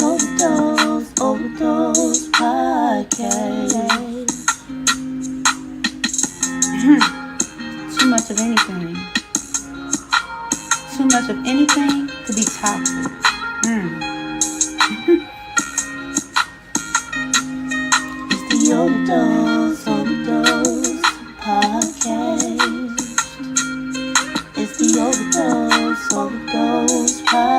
Overdose podcast. Too much of anything. Too much of anything could be toxic. It's the Overdose podcast. It's the Overdose podcast.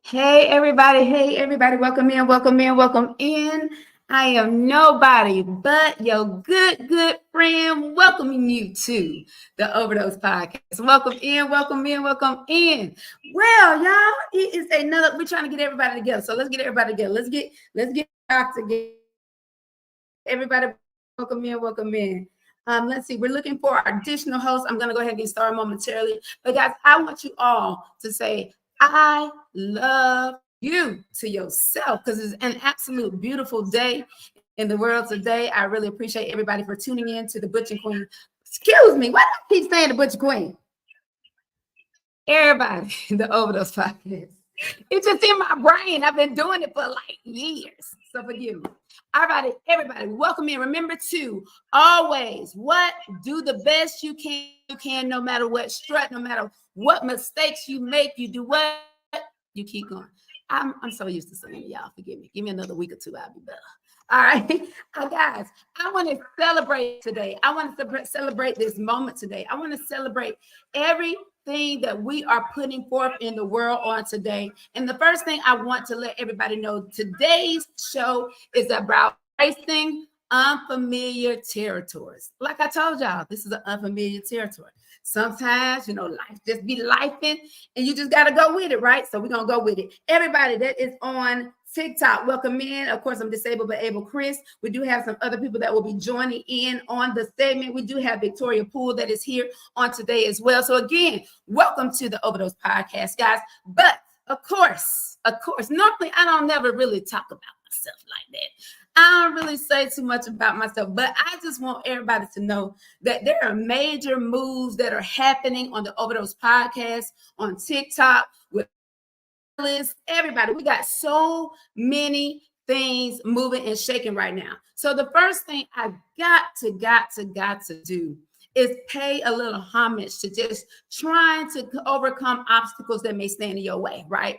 Hey everybody, welcome in. I am nobody but your good friend welcoming you to the Overdose Podcast. Welcome in. Well, y'all, it is another, we're trying to get everybody together. So let's get everybody together. Let's get back together. Everybody, welcome in. Let's see, we're looking for our additional hosts. I'm gonna go ahead and get started momentarily. But guys, I want you all to say, I love you to yourself, because it's an absolute beautiful day in the world today. I really appreciate everybody for tuning in to the Butch and Queen. Excuse me, why do I keep saying the Butch and Queen? Everybody, the Overdose Podcast. It's just in my brain. I've been doing it for like years. So forgive me. All right, everybody, welcome in. Remember to always do the best you can, no matter what strut, no matter what mistakes you make, you do what? You keep going. I'm so used to saying it, y'all. Forgive me. Give me another week or two, I'll be better. All right, guys, I want to celebrate today. I want to celebrate this moment today. I want to celebrate everything that we are putting forth in the world on today. And the first thing I want to let everybody know, today's show is about racing unfamiliar territories. Like I told y'all, this is an unfamiliar territory. Sometimes, life just be lifing and you just got to go with it, right? So we're going to go with it. Everybody that is on TikTok, welcome in. Of course, I'm Disabled but Able Chris. We do have some other people that will be joining in on the segment. We do have Victoria Poole that is here on today as well. So again, welcome to the Overdose Podcast, guys. But of course, normally I don't never really talk about myself like that. I don't really say too much about myself, but I just want everybody to know that there are major moves that are happening on the Overdose Podcast, on TikTok, with Panelists, everybody. We got so many things moving and shaking right now. So the first thing I got to do is pay a little homage to just trying to overcome obstacles that may stand in your way, right?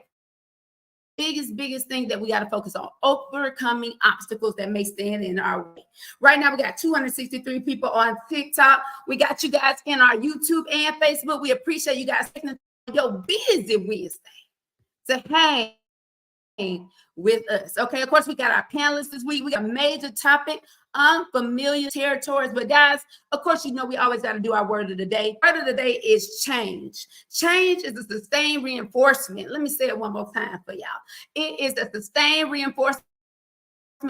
Biggest thing that we got to focus on, overcoming obstacles that may stand in our way. Right now, we got 263 people on TikTok. We got you guys in our YouTube and Facebook. We appreciate you guys taking your busy Wednesday to hang with us. Okay, of course, we got our panelists this week. We got a major topic, unfamiliar territories. But guys, of course, we always got to do our word of the day. Word of the day is change. Change is a sustained reinforcement. Let me say it one more time for y'all. It is a sustained reinforcement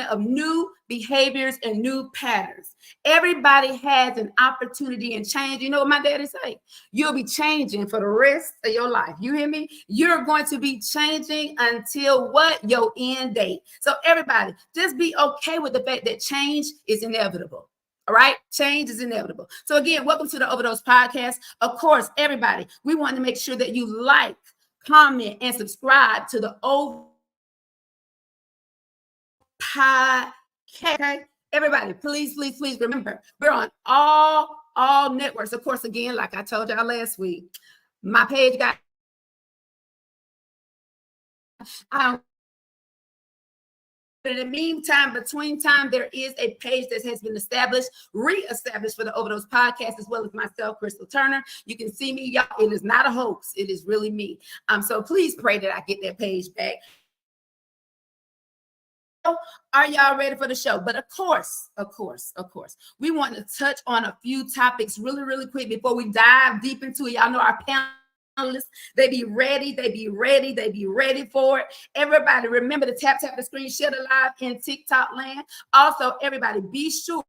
of new behaviors and new patterns. Everybody has an opportunity in change. You know what my daddy say? You'll be changing for the rest of your life. You hear me? You're going to be changing until what? Your end date. So everybody, just be okay with the fact that change is inevitable. All right? Change is inevitable. So again, welcome to the Overdose Podcast. Of course, everybody, we want to make sure that you like, comment, and subscribe to the Overdose Podcast. Okay, everybody, please remember, we're on all networks. Of course, again, like I told y'all last week, my page got but in the meantime, between time, there is a page that has been reestablished for the Overdose Podcast, as well as myself, Crystal Turner. You can see me, y'all. It is not a hoax. It is really me. So please pray that I get that page back. Are y'all ready for the show? But of course, we want to touch on a few topics really quick before we dive deep into it. Y'all know our panelists, they be ready for it. Everybody, remember to tap the screen, share the live in TikTok land. Also, everybody, be sure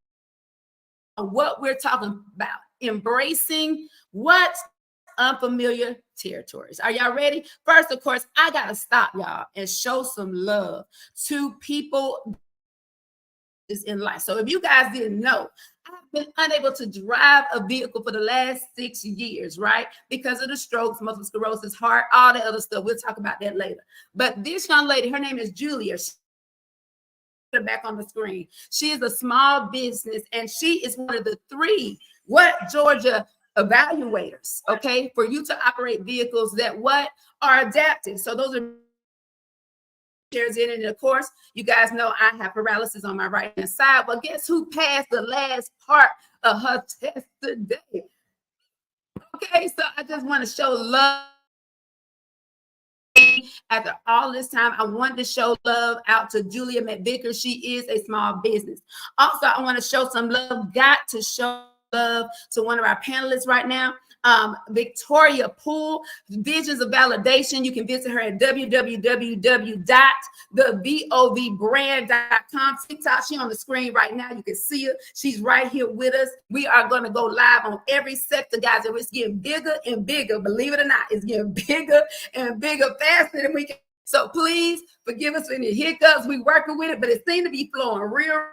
what we're talking about, embracing what's unfamiliar territories. Are y'all ready? First, of course, I gotta stop y'all and show some love to people in life. So if you guys didn't know, I've been unable to drive a vehicle for the last 6 years, right? Because of the strokes, multiple sclerosis, heart, all the other stuff. We'll talk about that later. But this young lady, her name is Julia. Back on the screen. She is a small business, and she is one of the 3 Georgia evaluators, okay, for you to operate vehicles that are adaptive. So those are shares in it. And of course, you guys know I have paralysis on my right hand side. But guess who passed the last part of her test today? Okay, so I just want to show love. After all this time, I wanted to show love out to Julia McVicker. She is a small business. Also, I want to show some love. Got to show love to one of our panelists right now, Victoria Poole, Visions of Validation. You can visit her at www.thevovbrand.com. TikTok, she's on the screen right now. You can see her. She's right here with us. We are going to go live on every sector, guys, and it's getting bigger and bigger. Believe it or not, it's getting bigger and bigger faster than we can. So please forgive us for any hiccups. We working with it, but it seems to be flowing real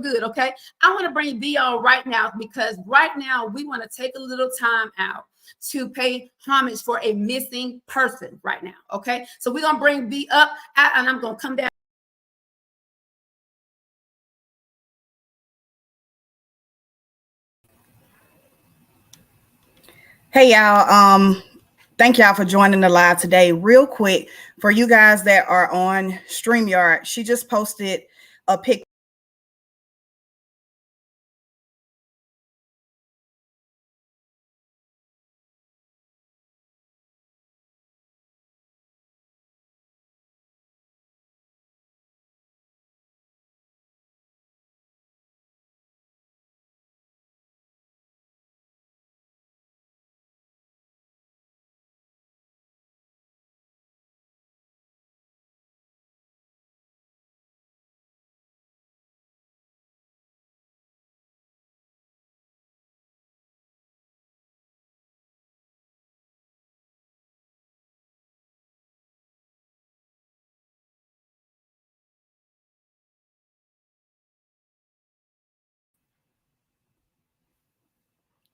good. Okay, I want to bring V on right now because right now we want to take a little time out to pay homage for a missing person right now. Okay, so we're gonna bring V up and I'm gonna come down. Hey y'all, thank y'all for joining the live today. Real quick, for you guys that are on StreamYard, she just posted a pic.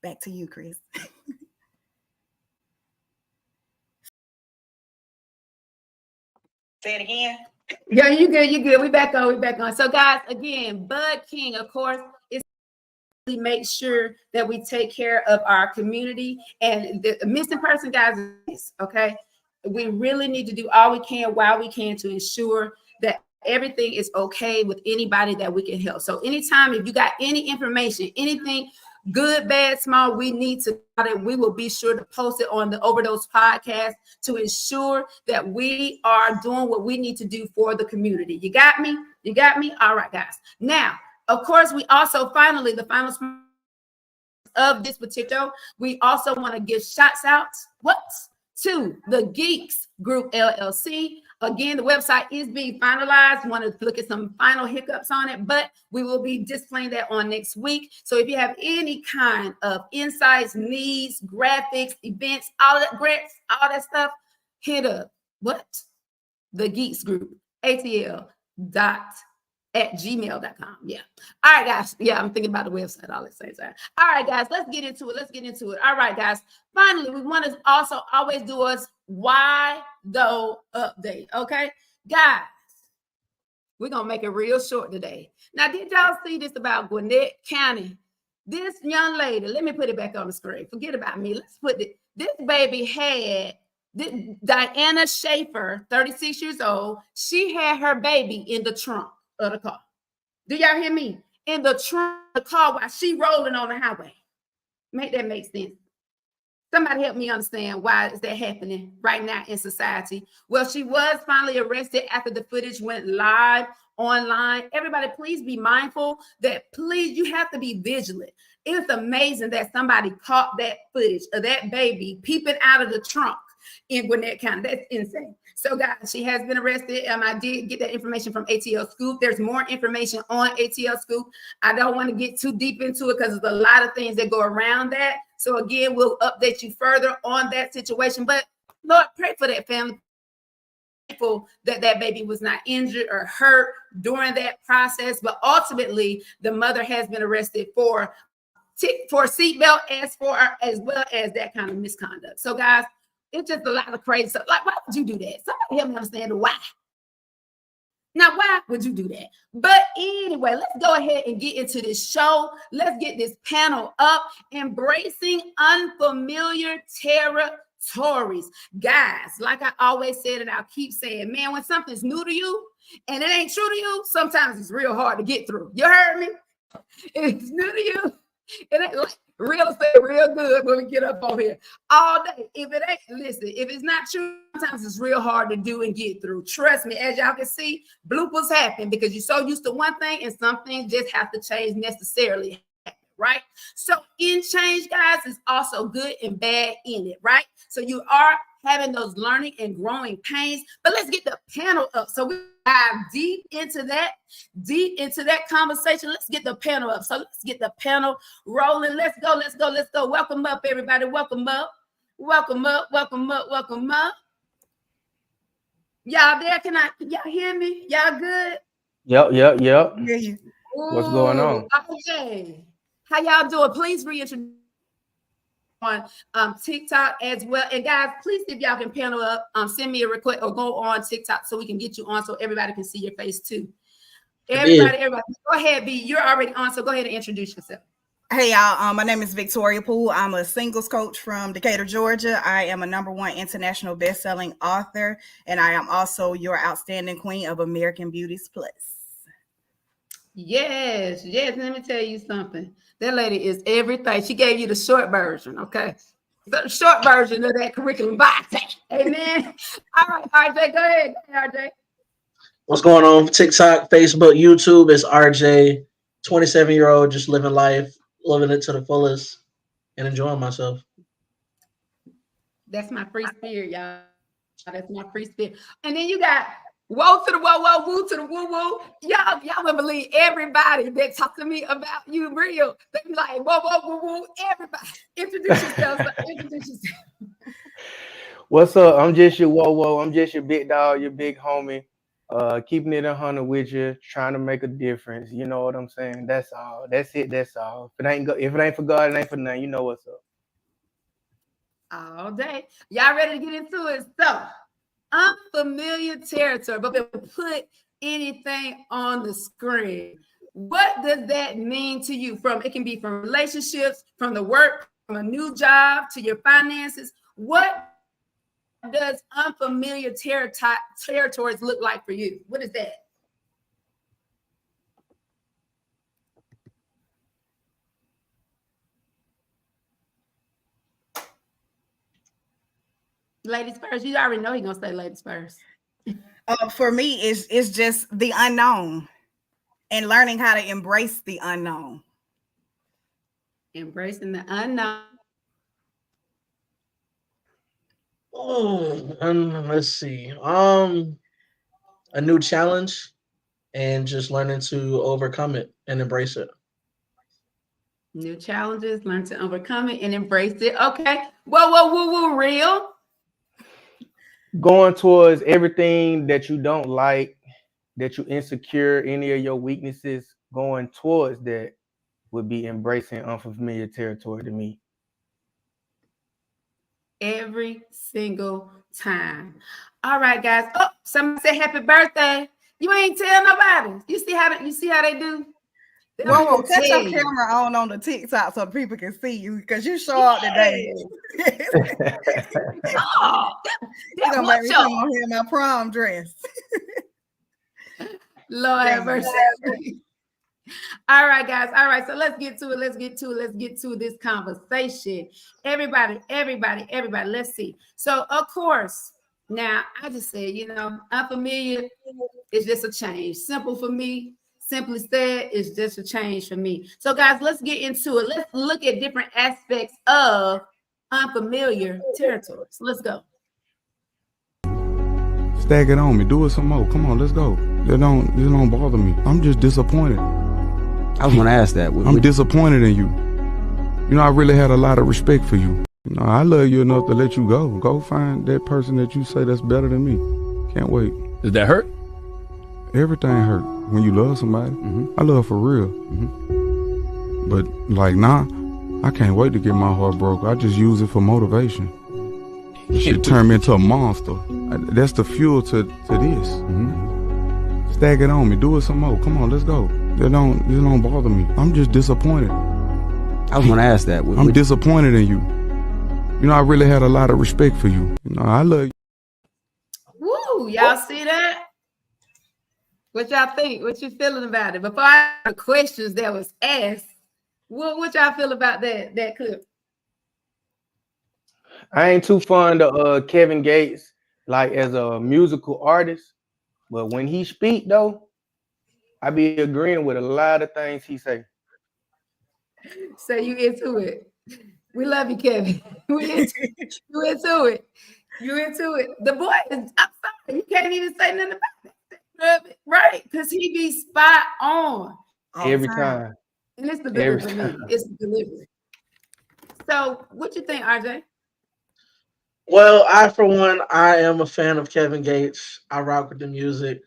Back to you, Chris. Say it again. Yeah, you good. You good. We back on. So guys, again, Bud King, of course, is make sure that we take care of our community and the missing person, guys. Okay, we really need to do all we can while we can to ensure that everything is okay with anybody that we can help. So anytime if you got any information, anything good, bad, small, we need to, and we will be sure to post it on the Overdose podcast to ensure that we are doing what we need to do for the community. You got me? You got me? All right, guys. Now, of course, we also finally, the final of this particular, we also want to give shouts out to the Geeks Group LLC. Again, the website is being finalized. Want to look at some final hiccups on it, but we will be displaying that on next week. So if you have any kind of insights, needs, graphics, events, all that stuff, hit up the Geeks Group ATL.@gmail.com. Yeah. All right, guys. Yeah, I'm thinking about the website all at the same time. All right, guys, let's get into it. All right, guys. Finally, we want to also always do us why though update. Okay, guys, we're gonna make it real short today. Now, did y'all see this about Gwinnett County? This young lady, let me put it back on the screen. Forget about me. Let's put it. This baby had Diana Schaefer, 36 years old. She had her baby in the trunk of the car. Do y'all hear me? In the trunk of the car while she rolling on the highway. Make that make sense. Somebody help me understand why is that happening right now in society. Well, she was finally arrested after the footage went live online. Everybody, please be mindful that you have to be vigilant. It's amazing that somebody caught that footage of that baby peeping out of the trunk in Gwinnett County. That's insane. So, guys, she has been arrested. I did get that information from ATL Scoop. There's more information on ATL Scoop. I don't want to get too deep into it because there's a lot of things that go around that. So, again, we'll update you further on that situation. But, Lord, pray for that family. That baby was not injured or hurt during that process, but ultimately the mother has been arrested for seatbelt as well as that kind of misconduct. So, guys, it's just a lot of crazy stuff. Like, why would you do that? Somebody help me understand why. Now, why would you do that? But anyway, let's go ahead and get into this show. Let's get this panel up. Embracing unfamiliar territories. Guys, like I always said, and I'll keep saying, man, when something's new to you and it ain't true to you, sometimes it's real hard to get through. You heard me? If it's new to you, it ain't like real estate real good when we get up on here all day. If it ain't, listen, if it's not true, sometimes it's real hard to do and get through. Trust me, as y'all can see, bloopers happen because you're so used to one thing and some things just have to change necessarily. Right? So in change, guys, is also good and bad in it, right? So you are having those learning and growing pains, but let's get the panel up. So we dive deep into that conversation. Let's get the panel up. So let's get the panel rolling. Let's go. Welcome up, everybody. Welcome up. Y'all there? Can y'all hear me? Y'all good? Yep. Hear you. What's going on? Okay. How y'all doing? Please reintroduce on TikTok as well. And guys, please, if y'all can panel up, send me a request or go on TikTok so we can get you on so everybody can see your face too. Everybody, go ahead, B. You're already on, so go ahead and introduce yourself. Hey y'all, my name is Victoria Poole. I'm a singles coach from Decatur, Georgia. I am a #1 international best-selling author, and I am also your outstanding queen of American Beauties Plus. Yes. Let me tell you something. That lady is everything. She gave you the short version, okay? The short version of that curriculum vitae. Amen. All right, RJ, go ahead, RJ. What's going on? TikTok, Facebook, YouTube. It's RJ, 27-year-old, just living life, living it to the fullest, and enjoying myself. That's my free spirit, y'all. That's my free spirit. And then you got whoa to the whoa, woo to the woo woo. Y'all would believe everybody that talk to me about you real. They be like, whoa, woo woo. Everybody, introduce yourself. What's up? I'm just your whoa. I'm just your big dog, your big homie. Keeping it 100 with you, trying to make a difference. You know what I'm saying? That's all. That's it. That's all. If it ain't for God, it ain't for nothing. You know what's up. All day. Y'all ready to get into it? So, unfamiliar territory, but we put anything on the screen. What does that mean to you? It can be from relationships, from the work, from a new job, to your finances. What does unfamiliar territories look like for you? What is that? Ladies first. You already know he's gonna say ladies first. For me, it's just the unknown and learning how to embrace the unknown. Embracing the unknown. Let's see. A new challenge and just learning to overcome it and embrace it. New challenges, learn to overcome it and embrace it. Okay. Whoa, real. Going towards everything that you don't like, that you insecure, any of your weaknesses, going towards that would be embracing unfamiliar territory to me. Every single time. All right, guys. Oh, somebody said happy birthday. You ain't tell nobody. You see how they do? Whoa, cut your camera on the TikTok so people can see you because you show up today. Oh, you're gonna make me come on here in my prom dress. Lord have mercy. All right, guys. All right, so let's get to it. Let's get to this conversation. Everybody. Let's see. So, of course, now I just said, unfamiliar is just a change. Simple for me. Simply said, it's just a change for me. So, guys, let's get into it. Let's look at different aspects of unfamiliar territories. Let's go. Stack it on me. Do it some more. Come on, let's go. It don't bother me. I'm just disappointed. I was going to ask that. I'm disappointed in you. You know, I really had a lot of respect for you. You know, I love you enough to let you go. Go find that person that you say that's better than me. Can't wait. Does that hurt? Everything hurt when you love somebody. I love for real. But like now, I can't wait to get my heart broke. I just use it for motivation. It should turn me into a monster. That's the fuel to this. Stack it on me. Do it some more. Come on, let's go. It don't bother me. I'm just disappointed. I was going to ask that. I'm disappointed in you. You know, I really had a lot of respect for you. You know, I love you. Woo, y'all see that? What y'all think? What you feeling about it? Before I the questions that was asked, what y'all feel about that clip? I ain't too fond of Kevin Gates, like as a musical artist, but when he speak though, I be agreeing with a lot of things he say. So you into it? We love you, Kevin. You into it. You into it. The boy is. I'm sorry, you can't even say nothing about it, right? Because he be spot on Every time. and it's the delivery for me. It's the delivery. So, what you think, RJ? Well, for one, I am a fan of Kevin Gates. I rock with the music.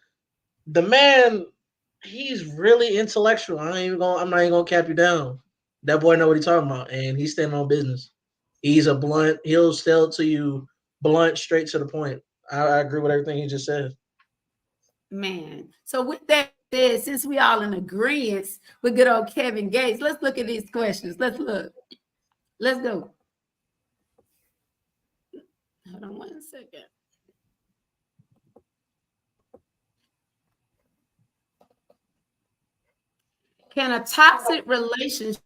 The man, he's really intellectual. I'm not even gonna cap you down. That boy know what he's talking about, and he's standing on business. He's a blunt. He'll sell it to you blunt, straight to the point. I agree with everything he just said. Man. So with that said, since we all in agreement with good old Kevin Gates, let's look at these questions. Let's look. Let's go. Hold on 1 second. Can a toxic relationship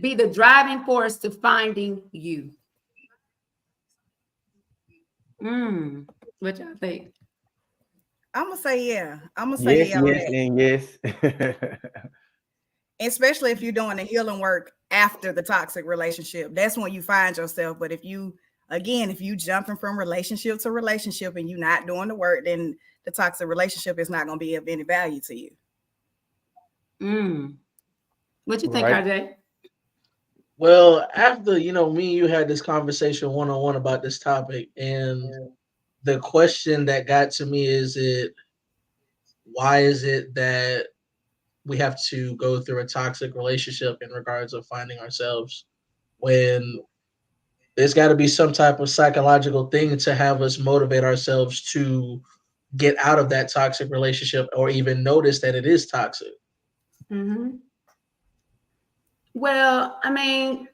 be the driving force to finding you? What y'all think? I'm gonna say yeah. I'm gonna say yes, and yes. Especially if you're doing the healing work after the toxic relationship. That's when you find yourself. But if you jumping from relationship to relationship and you're not doing the work, then the toxic relationship is not going to be of any value to you. What you think, RJ? Well, after me and you had this conversation one-on-one about this topic, and the question that got to me is why is it that we have to go through a toxic relationship in regards of finding ourselves, when there's got to be some type of psychological thing to have us motivate ourselves to get out of that toxic relationship or even notice that it is toxic? Well, I mean,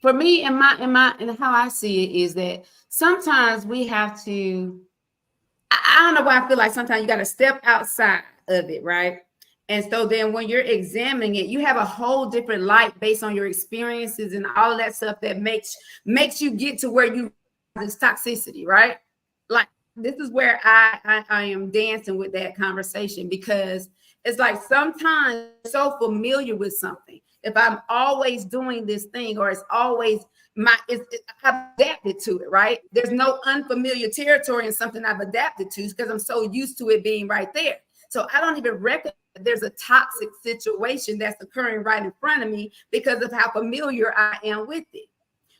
for me, and how I see it is that sometimes we have to. I don't know why I feel like sometimes you got to step outside of it, right? And so then when you're examining it, you have a whole different light based on your experiences and all of that stuff that makes you get to where you this toxicity, right? Like this is where I am dancing with that conversation, because it's like sometimes I'm so familiar with something. If I'm always doing this thing, or it's always I've adapted to it, right? There's no unfamiliar territory in something I've adapted to because I'm so used to it being right there. So I don't even recognize there's a toxic situation that's occurring right in front of me because of how familiar I am with it.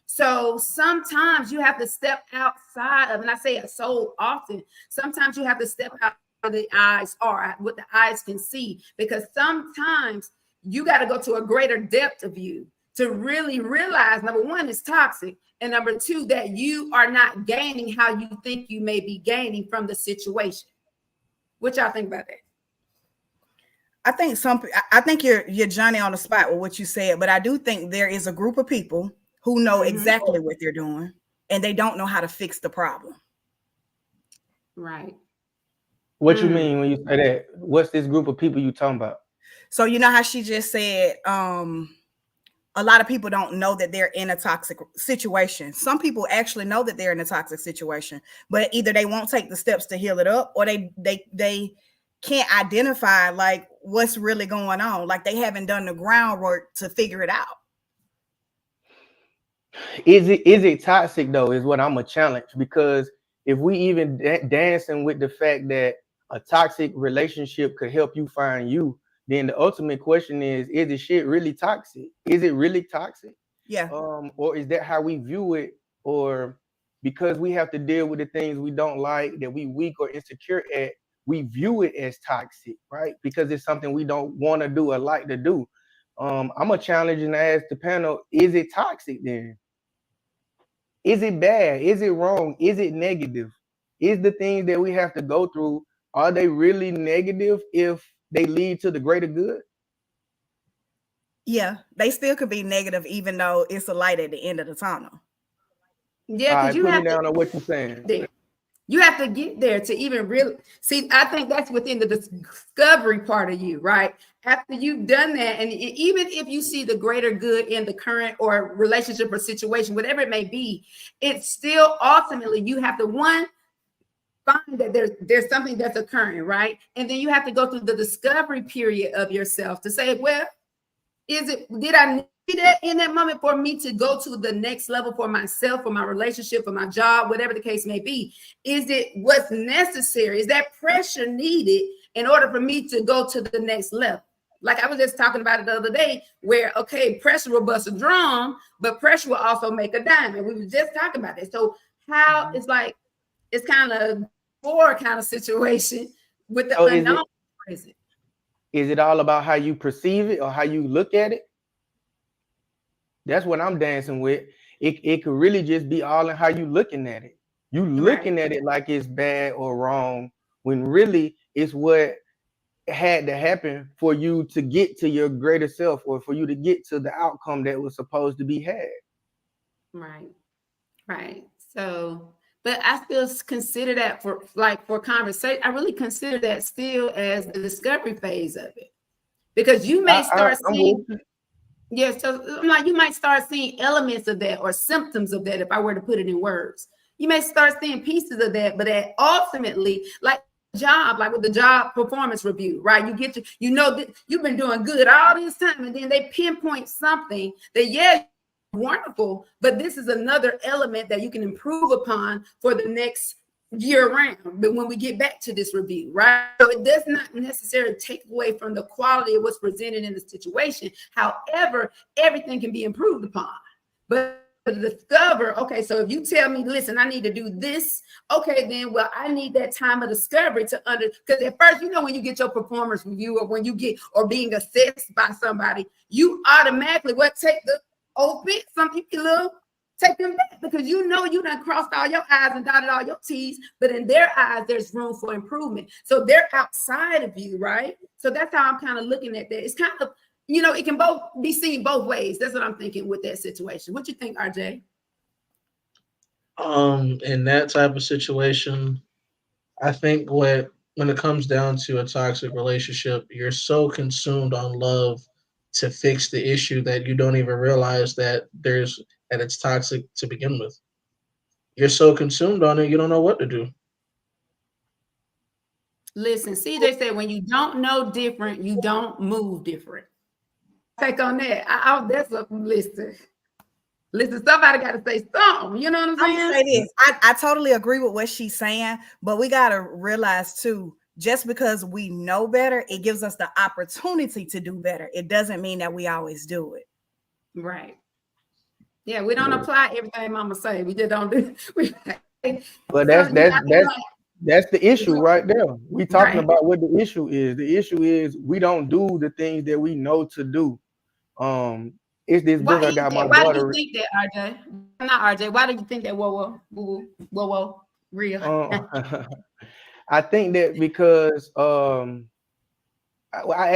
So sometimes you have to step outside of, and I say it so often, sometimes you have to step out where the eyes are, what the eyes can see, because sometimes you got to go to a greater depth of you to really realize, number one, it's toxic, and number two, that you are not gaining how you think you may be gaining from the situation. What y'all think about that? I think you're Johnny on the spot with what you said, but I do think there is a group of people who know exactly what they're doing and they don't know how to fix the problem. Right. What you mean when you say that? What's this group of people you talking about? So you know how she just said, a lot of people don't know that they're in a toxic situation. Some people actually know that they're in a toxic situation, but either they won't take the steps to heal it up, or they can't identify like what's really going on. Like they haven't done the groundwork to figure it out. Is it toxic though? Is what I'm a challenge, because if we even dancing with the fact that a toxic relationship could help you find you, then the ultimate question is the shit really toxic? Is it really toxic? Yeah. Or is that how we view it? Or because we have to deal with the things we don't like, that we weak or insecure at, we view it as toxic, right? Because it's something we don't want to do or like to do. I'm a challenge and ask the panel, is it toxic then? Is it bad? Is it wrong? Is it negative? Is the things that we have to go through, are they really negative if they lead to the greater good? Yeah, they still could be negative, even though it's a light at the end of the tunnel. Yeah, All because right, you put me have down to on what you're saying. there. You have to get there to even really see. I think that's within the discovery part of you, right? After you've done that, and even if you see the greater good in the current or relationship or situation, whatever it may be, it's still ultimately you have to one find that there's something that's occurring, right? And then you have to go through the discovery period of yourself to say, well, did I need that in that moment for me to go to the next level for myself, for my relationship, for my job, whatever the case may be? Is it what's necessary? Is that pressure needed in order for me to go to the next level? Like I was just talking about it the other day, where okay, pressure will bust a drum, but pressure will also make a diamond. We were just talking about it. So how it's like it's kind of war kind of situation with the So unknown present. is it all about how you perceive it or how you look at it? That's what I'm dancing with. It could really just be all in how you looking at it. You Right. looking at it like it's bad or wrong, when really it's what had to happen for you to get to your greater self, or for you to get to the outcome that was supposed to be had. Right. Right. So, but I still consider that for conversation. I really consider that still as the discovery phase of it, because you may start I'm with seeing, you. yeah. So I'm like, you might start seeing elements of that or symptoms of that. If I were to put it in words, you may start seeing pieces of that, but that ultimately, like job, like with the job performance review, right? You get to, you know, that you've been doing good all this time, and then they pinpoint something that, yeah, wonderful, but this is another element that you can improve upon for the next year round. But when we get back to this review, right? So it does not necessarily take away from the quality of what's presented in the situation. However, everything can be improved upon. But to discover, okay, so if you tell me, listen, I need to do this, okay, then well, I need that time of discovery to because at first, you know, when you get your performance review or when you get or being assessed by somebody, you automatically take the open, some people little take them back because you know you done crossed all your I's and dotted all your T's, but in their eyes, there's room for improvement. So they're outside of you, right? So that's how I'm kind of looking at that. It's kind of, you know, it can both be seen both ways. That's what I'm thinking with that situation. What you think, RJ? In that type of situation, I think when it comes down to a toxic relationship, you're so consumed on love to fix the issue that you don't even realize that it's toxic to begin with. You're so consumed on it, you don't know what to do. Listen, CJ said when you don't know different, you don't move different. Take on that. That's a listen. Listen, somebody got to say something. You know what I'm I'm gonna saying? say this. I totally agree with what she's saying, but we gotta realize too, just because we know better, it gives us the opportunity to do better. It doesn't mean that we always do it. Right. Yeah, we don't apply everything Mama say. We just don't do. But So you got to that's the issue right there. We talking right. about what the issue is. The issue is we don't do the things that we know to do. Um, it's this Why book I is got my that? Why do you daughter. think that, RJ? Not RJ. Why do you think that? Whoa, real. I think that because I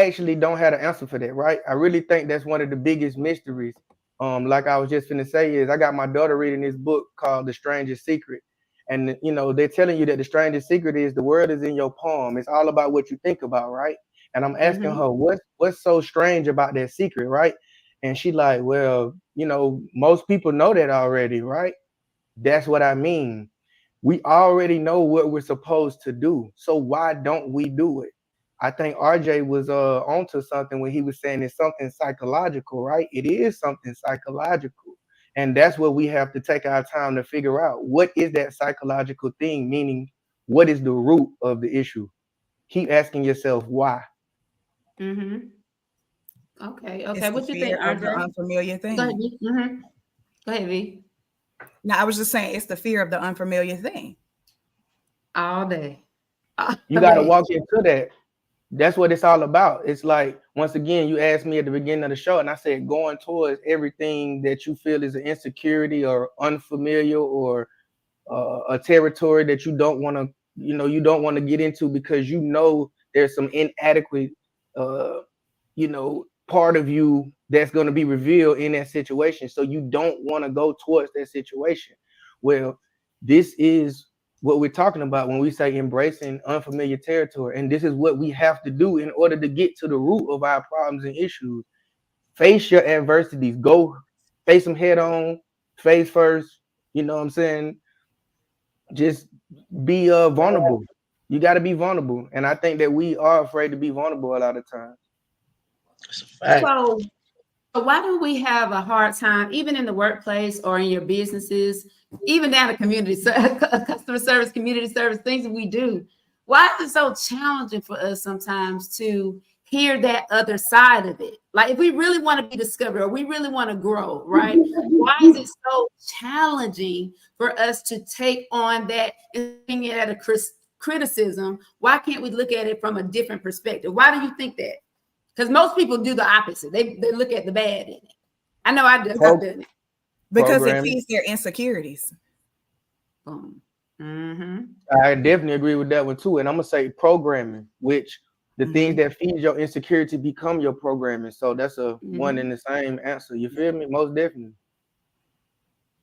actually don't have an answer for that, right? I really think that's one of the biggest mysteries. Like I was just gonna say, is I got my daughter reading this book called The Strangest Secret. And you know, they're telling you that the strangest secret is the world is in your palm. It's all about what you think about, right? And I'm asking Mm-hmm. her, what's so strange about that secret, right? And she like, well, you know, most people know that already, right? That's what I mean. We already know what we're supposed to do. So why don't we do it? I think RJ was onto something when he was saying it's something psychological, right? It is something psychological. And that's what we have to take our time to figure out. What is that psychological thing? Meaning, what is the root of the issue? Keep asking yourself why. Mm-hmm. Okay. It's the What you think, fear of the RJ? unfamiliar Go ahead. thing. V. Mm-hmm. Go ahead, V. Now, I was just saying, it's the fear of the unfamiliar thing. All day. All You got to day. walk into that. That's what it's all about. It's like, once again, you asked me at the beginning of the show, and I said going towards everything that you feel is an insecurity or unfamiliar or a territory that you don't want to, you don't want to get into because you know there's some inadequate, part of you that's going to be revealed in that situation. So you don't want to go towards that situation. Well, this is what we're talking about when we say embracing unfamiliar territory. And this is what we have to do in order to get to the root of our problems and issues. Face your adversities. Go face them head on, face first. You know what I'm saying? Just be vulnerable. You got to be vulnerable. And I think that we are afraid to be vulnerable a lot of times. It's a fact. So why do we have a hard time, even in the workplace or in your businesses, even down to community customer service, community service, things that we do? Why is it so challenging for us sometimes to hear that other side of it? Like if we really want to be discovered or we really want to grow, right? Why is it so challenging for us to take on that and bring it at a criticism? Why can't we look at it from a different perspective? Why do you think that? Because most people do the opposite. They look at the bad in it. I know I do. I've done it. Because it Programming. feeds their insecurities. Boom. Mm-hmm. I definitely agree with that one too. And I'm gonna say programming, which the things that feed your insecurity become your programming. So that's a one and the same answer. You feel me? Most definitely.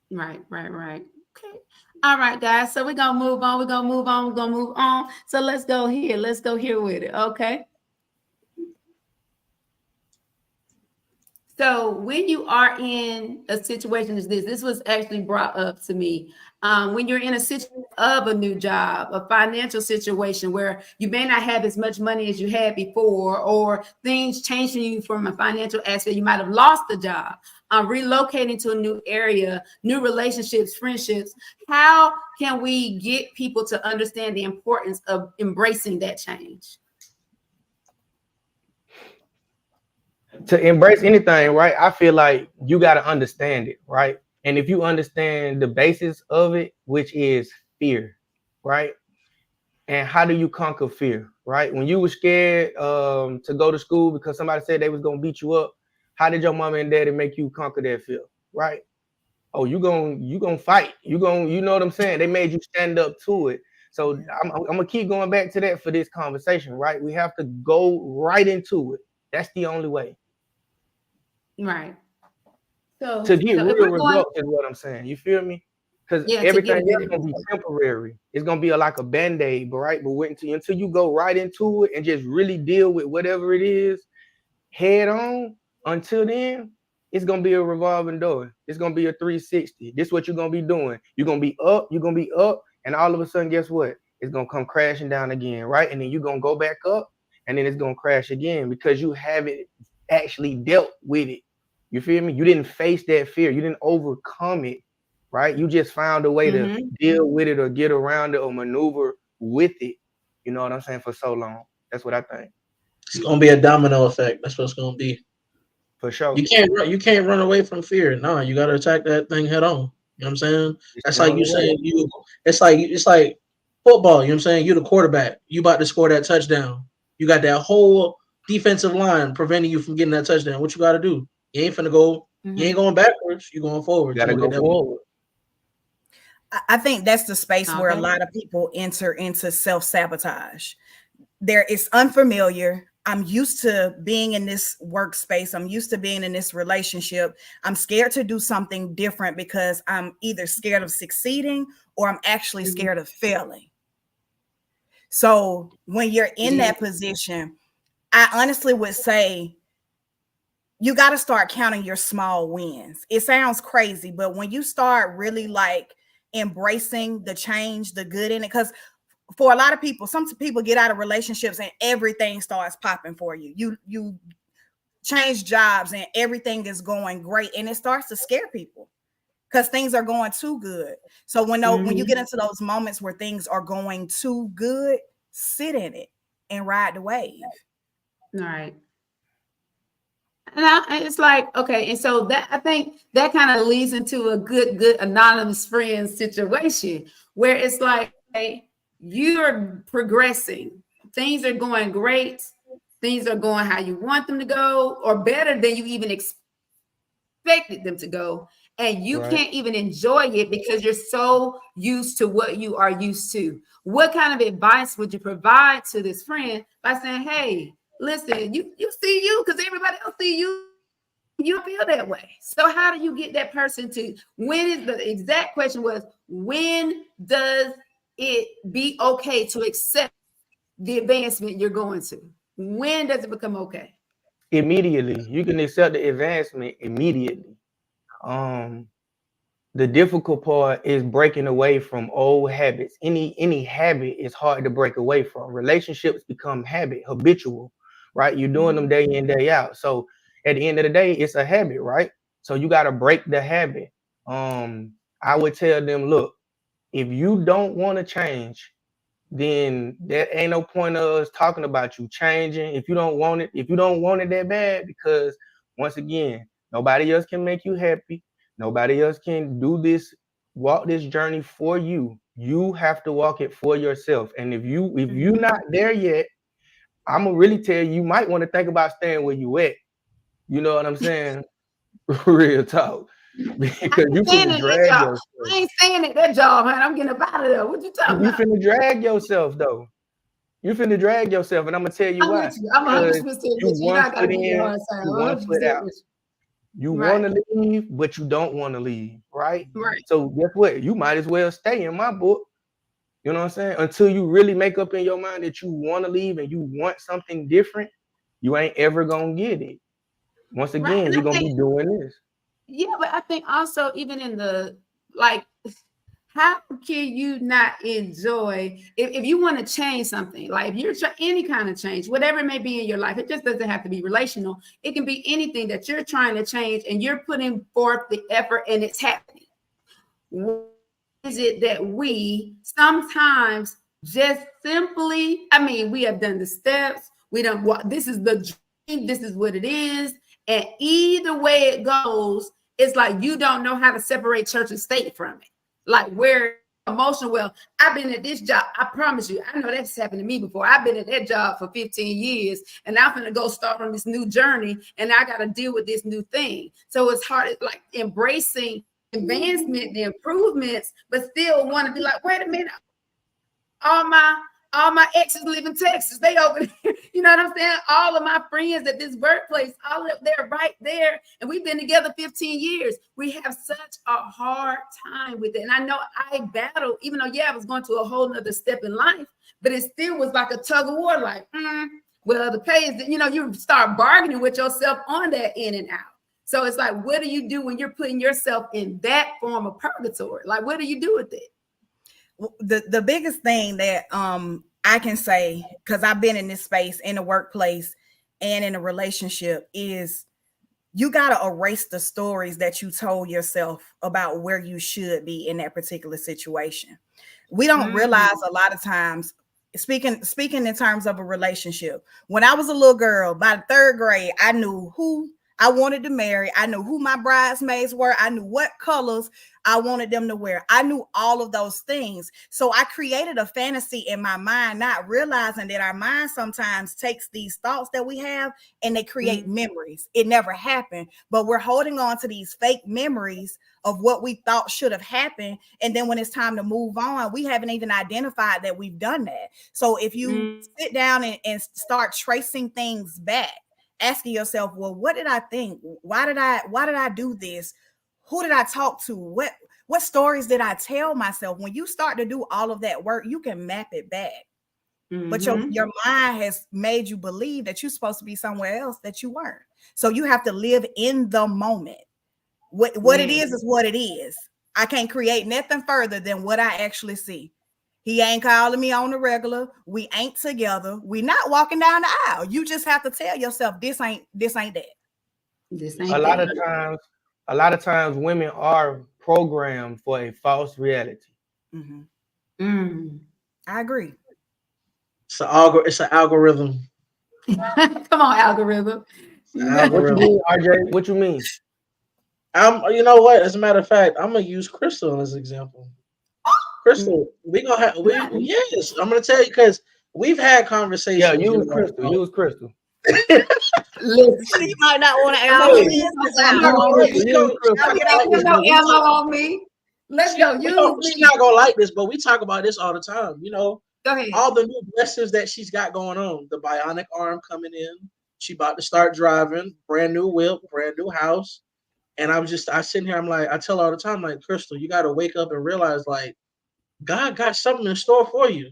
Right. Okay. All right, guys. So we're gonna move on. So let's go here. With it. Okay. So when you are in a situation as this was actually brought up to me. When you're in a situation of a new job, a financial situation where you may not have as much money as you had before, or things changing you from a financial aspect, you might have lost the job, relocating to a new area, new relationships, friendships. How can we get people to understand the importance of embracing that change? To embrace anything, right? I feel like you got to understand it, right? And if you understand the basis of it, which is fear, right? And how do you conquer fear, right? When you were scared to go to school because somebody said they was gonna beat you up, how did your mama and daddy make you conquer that fear, right? Oh, you gonna fight. You know what I'm saying? They made you stand up to it. So I'm gonna keep going back to that for this conversation, right? We have to go right into it. That's the only way. Right. So To get if real we're going, results is what I'm saying. You feel me? Because to everything get a else good gonna be temporary. It's gonna be like a band-aid, but right? But wait until you go right into it and just really deal with whatever it is head on. Until then, it's gonna be a revolving door. It's gonna be a 360. This is what you're gonna be doing. You're gonna be up, and all of a sudden, guess what? It's gonna come crashing down again, right? And then you're gonna go back up, and then it's gonna crash again because you haven't actually dealt with it. You feel me? You didn't face that fear. You didn't overcome it, right? You just found a way to deal with it or get around it or maneuver with it. You know what I'm saying? For so long. That's what I think. It's gonna be a domino effect. That's what it's gonna be. For sure. You can't run away from fear. No, you gotta attack that thing head on. You know what I'm saying? It's That's the like only you way. saying it's like football, you know what I'm saying? You the quarterback. You about to score that touchdown. You got that whole defensive line preventing you from getting that touchdown. What you gotta do? You ain't finna go, you ain't going backwards, you going forward. You gotta go forward. I think that's the space where a Okay. lot of people enter into self-sabotage. There is unfamiliar. I'm used to being in this workspace. I'm used to being in this relationship. I'm scared to do something different because I'm either scared of succeeding or I'm actually scared of failing. So when you're in that position, I honestly would say you got to start counting your small wins. It sounds crazy, but when you start really like embracing the change, the good in it, because for a lot of people, some people get out of relationships and everything starts popping for you. You change jobs and everything is going great and it starts to scare people. because things are going too good. So when you get into those moments where things are going too good, sit in it and ride the wave. All right. And it's like, okay, and so that I think that kind of leads into a good anonymous friend situation where it's like, hey, you're progressing, things are going great, things are going how you want them to go, or better than you even expected them to go, and you can't even enjoy it because you're so used to what you are used to. What kind of advice would you provide to this friend by saying, hey, listen, you see you because everybody else see you feel that way? So how do you get that person to, when is the exact question was, when does it be okay to accept the advancement you're going to? When does it become okay? Immediately. You can accept the advancement immediately. The difficult part is breaking away from old habits. Any habit is hard to break away from. Relationships become habit, habitual, right? You're doing them day in, day out. So at the end of the day, it's a habit, right? So you got to break the habit. I would tell them, look, if you don't want to change, then there ain't no point of us talking about you changing. If you don't want it that bad, because once again, nobody else can make you happy. Nobody else can do this, walk this journey for you. You have to walk it for yourself. And if you're not there yet, I'm gonna really tell you, you might want to think about staying where you at. You know what I'm saying? Real talk. Because you finna drag yourself. I ain't staying at that job, man. I'm getting up out of there. What you talking about? You finna drag yourself though. You finna drag yourself, and I'm gonna tell you I'm why. with you. I'm 100% with you. You You're not one gonna foot give me a in, hard time. you one 100% foot out. with You Right. want to leave, but you don't want to leave, right? Right. So guess what? You might as well stay in my book. You know what I'm saying? Until you really make up in your mind that you want to leave and you want something different, you ain't ever gonna get it. Once Right. again, And you're I gonna think, be doing this. yeah, but I think also even in the, like, how can you not enjoy if you want to change something, like if you're trying any kind of change, whatever it may be in your life, it just doesn't have to be relational. It can be anything that you're trying to change and you're putting forth the effort and it's happening. What is it that we sometimes just simply, I mean, we have done the steps, we don't what this is the dream, this is what it is, and either way it goes, it's like you don't know how to separate church and state from it. Like where emotional, well, I've been at this job, I promise you, I know that's happened to me before. I've been at that job for 15 years and I'm gonna go start on this new journey and I got to deal with this new thing. So it's hard, it's like embracing advancement, the improvements, but still want to be like, wait a minute, all my exes live in Texas. They over there. You know what I'm saying? All of my friends at this workplace, all of they're right there. And we've been together 15 years. We have such a hard time with it. And I know I battled, even though, yeah, I was going to a whole nother step in life, but it still was like a tug of war, like, well, the pay is, you start bargaining with yourself on that in and out. So it's like, what do you do when you're putting yourself in that form of purgatory? Like, what do you do with it? The biggest thing that I can say, because I've been in this space in the workplace and in a relationship, is you got to erase the stories that you told yourself about where you should be in that particular situation. We don't realize a lot of times, speaking in terms of a relationship, when I was a little girl, by the third grade, I knew who I wanted to marry. I knew who my bridesmaids were. I knew what colors I wanted them to wear. I knew all of those things. So I created a fantasy in my mind, not realizing that our mind sometimes takes these thoughts that we have and they create memories. It never happened, but we're holding on to these fake memories of what we thought should have happened. And then when it's time to move on, we haven't even identified that we've done that. So if you sit down and start tracing things back, asking yourself, well, what did I think? Why did I do this? Who did I talk to? What stories did I tell myself? When you start to do all of that work, you can map it back. But your mind has made you believe that you're supposed to be somewhere else that you weren't. So you have to live in the moment. What it is what it is. I can't create nothing further than what I actually see. He ain't calling me on the regular. We ain't together. We not walking down the aisle. You just have to tell yourself this ain't that. This ain't A lot of times women are programmed for a false reality. I agree. It's an algorithm. Come on, algorithm. What you mean, RJ? What you mean? You know what? As a matter of fact, I'm gonna use Crystal as an example. Crystal, we gonna have yes. I'm gonna tell you because we've had conversations. Yeah, use Crystal. Use Crystal. Listen, You might not want to I'm answer gonna this. use I'm my not gonna ammo. we gonna, she's not I'm gonna like taking this, no but ammo on me. Let's go. Use she's me. not gonna like this, but we talk about this all the time. You know, Go ahead. all the new blessings that she's got going on. The bionic arm coming in. She about to start driving. Brand new whip. Brand new house. And I sitting here. I'm like, I tell her all the time, like, Crystal, you got to wake up and realize, like, God got something in store for you.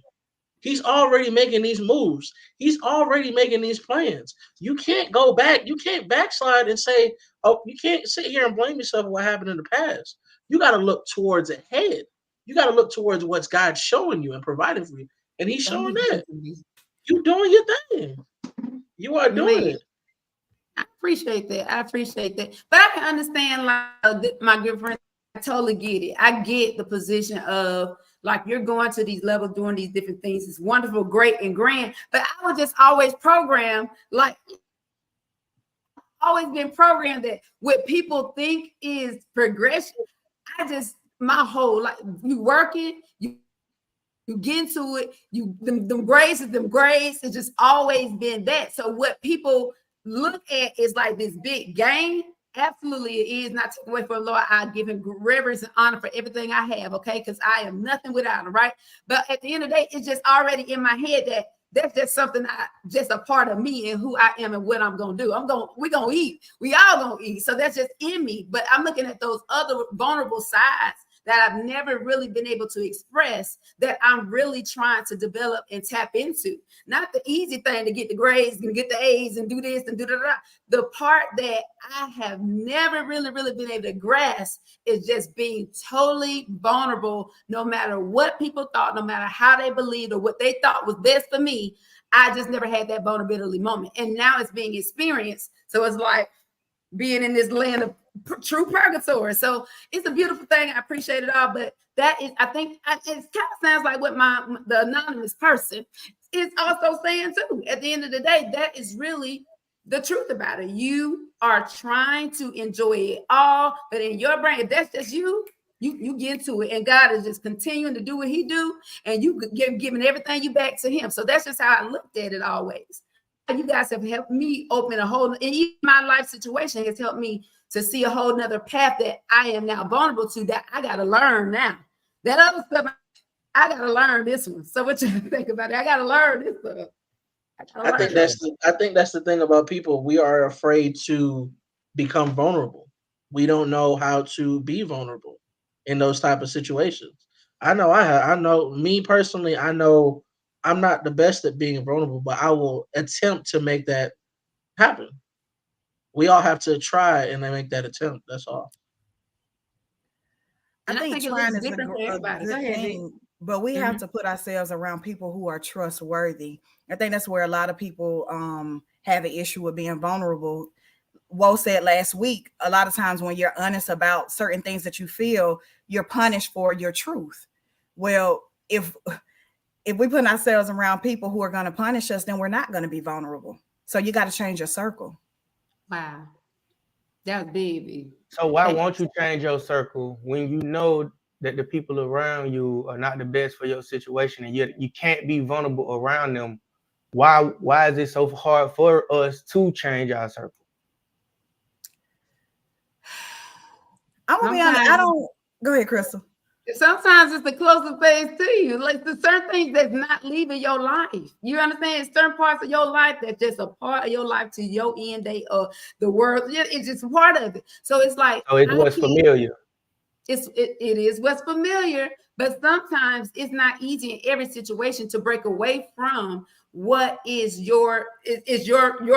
He's already making these moves. He's already making these plans. You can't go back. You can't backslide and say, oh, you can't sit here and blame yourself for what happened in the past. You got to look towards ahead. You got to look towards what's God showing you and providing for you. And he's showing that. You doing your thing. You are doing it. I appreciate that. But I can understand, like, my good friend, I totally get it. I get the position of, like, you're going to these levels, doing these different things. It's wonderful, great, and grand. But I was just always programmed, like, always been programmed that what people think is progression. My whole life, you working, you get into it, them grades. It's just always been that. So what people look at is like this big game. Absolutely, it is not taken away from the Lord. I give him reverence and honor for everything I have, okay? Because I am nothing without him, right? But at the end of the day, it's just already in my head that that's just something just a part of me and who I am and what I'm gonna do. We're gonna eat. We all gonna eat. So that's just in me. But I'm looking at those other vulnerable sides that I've never really been able to express, that I'm really trying to develop and tap into. Not the easy thing to get the grades and get the A's and do this and do that. The part that I have never really been able to grasp is just being totally vulnerable, no matter what people thought, no matter how they believed or what they thought was best for me. I just never had that vulnerability moment. And now it's being experienced. So it's like being in this land of true purgatory. So it's a beautiful thing. I appreciate it all. But that is, I think it kind of sounds like what the anonymous person is also saying too. At the end of the day, that is really the truth about it. You are trying to enjoy it all, but in your brain, if that's just you get into it, and God is just continuing to do what he do, and you giving everything you back to him. So that's just how I looked at it always. You guys have helped me open a whole, and even my life situation has helped me to see a whole nother path that I am now vulnerable to, that I got to learn now. That other stuff, I got to learn this one. So what you think about it? I got to learn this stuff. I think that's the thing about people. We are afraid to become vulnerable. We don't know how to be vulnerable in those type of situations. I know me personally, I know I'm not the best at being vulnerable, but I will attempt to make that happen. We all have to try and make that attempt. That's all. I think trying is a good thing, but we have to put ourselves around people who are trustworthy. I think that's where a lot of people have an issue with being vulnerable. Woe said last week, a lot of times when you're honest about certain things that you feel, you're punished for your truth. Well, if we put ourselves around people who are going to punish us, then we're not going to be vulnerable. So you got to change your circle. Wow. That was big. So why won't you change your circle when you know that the people around you are not the best for your situation, and you can't be vulnerable around them? Why is it so hard for us to change our circle? I'm gonna be honest. I don't. Go ahead, Crystal. Sometimes it's the closest things to you, like the certain things that's not leaving your life. You understand? It's certain parts of your life that's just a part of your life to your end date or the world. It's just part of it. So it's like, so it's what's familiar. It is what's familiar, but sometimes it's not easy in every situation to break away from what is your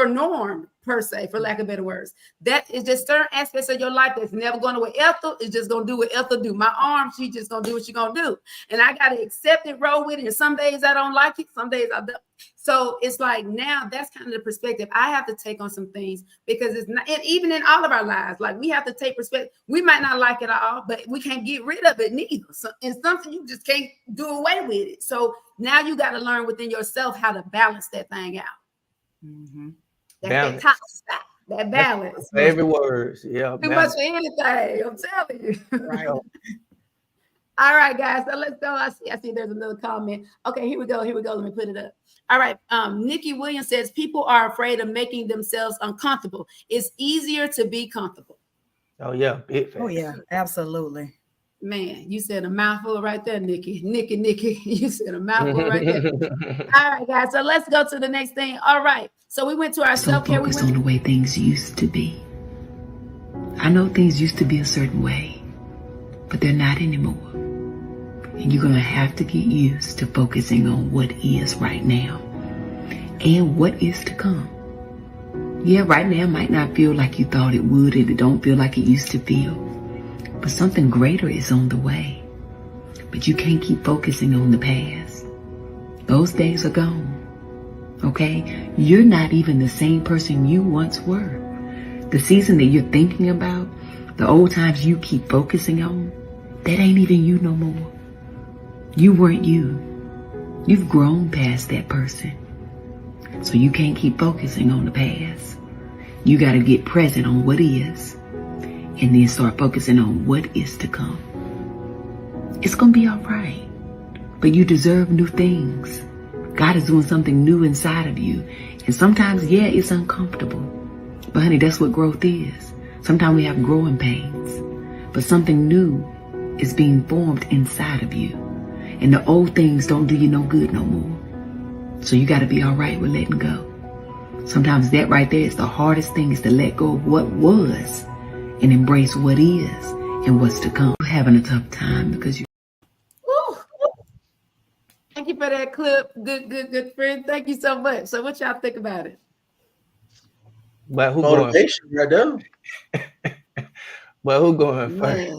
norm per se, for lack of better words. That is just certain aspects of your life that's never going to what Ethel is just gonna do what Ethel do. My arm, she just gonna do what she gonna do, and I gotta accept it, roll with it. And some days I don't like it, some days I don't. So it's like now that's kind of the perspective I have to take on some things, because it's not, and even in all of our lives, like we have to take perspective. We might not like it all, but we can't get rid of it neither. So it's something you just can't do away with it. So now you got to learn within yourself how to balance that thing out. Mm-hmm. That's Balance. that top spot, that balance. Favorite words. Yeah. Too much for anything, I'm telling you. Right. All right, guys. So let's go. I see there's another comment. Okay, here we go. Let me put it up. All right. Nikki Williams says people are afraid of making themselves uncomfortable. It's easier to be comfortable. Oh yeah, big Oh yeah, absolutely. Man, you said a mouthful right there, Nikki. Nikki, you said a mouthful right there. All right, guys. So let's go to the next thing. All right. So we went to our self-care. Focus on the way things used to be. I know things used to be a certain way, but they're not anymore. And you're going to have to get used to focusing on what is right now and what is to come. Yeah, right now might not feel like you thought it would, and it don't feel like it used to feel. But something greater is on the way. But you can't keep focusing on the past. Those days are gone. Okay? You're not even the same person you once were. The season that you're thinking about, the old times you keep focusing on, that ain't even you no more. You weren't you. You've grown past that person. So you can't keep focusing on the past. You got to get present on what is, and then start focusing on what is to come. It's going to be all right. But you deserve new things. God is doing something new inside of you. And sometimes, yeah, it's uncomfortable. But honey, that's what growth is. Sometimes we have growing pains. But something new is being formed inside of you. And the old things don't do you no good no more. So you got to be all right with letting go. Sometimes that right there is the hardest thing, is to let go of what was and embrace what is and what's to come. You're having a tough time because you. Woo. Thank you for that clip. Good friend. Thank you so much. So what y'all think about it? But who Motivation right there. But who going first?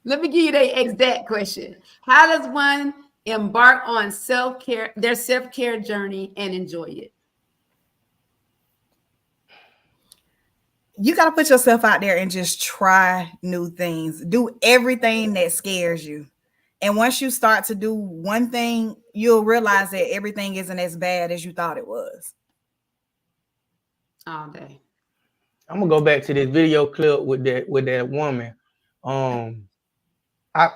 Let me give you the exact question. How does one embark on self-care, their self-care journey, and enjoy it? You got to put yourself out there and just try new things. Do everything that scares you. And once you start to do one thing, you'll realize that everything isn't as bad as you thought it was. All day. I'm gonna go back to this video clip with that woman.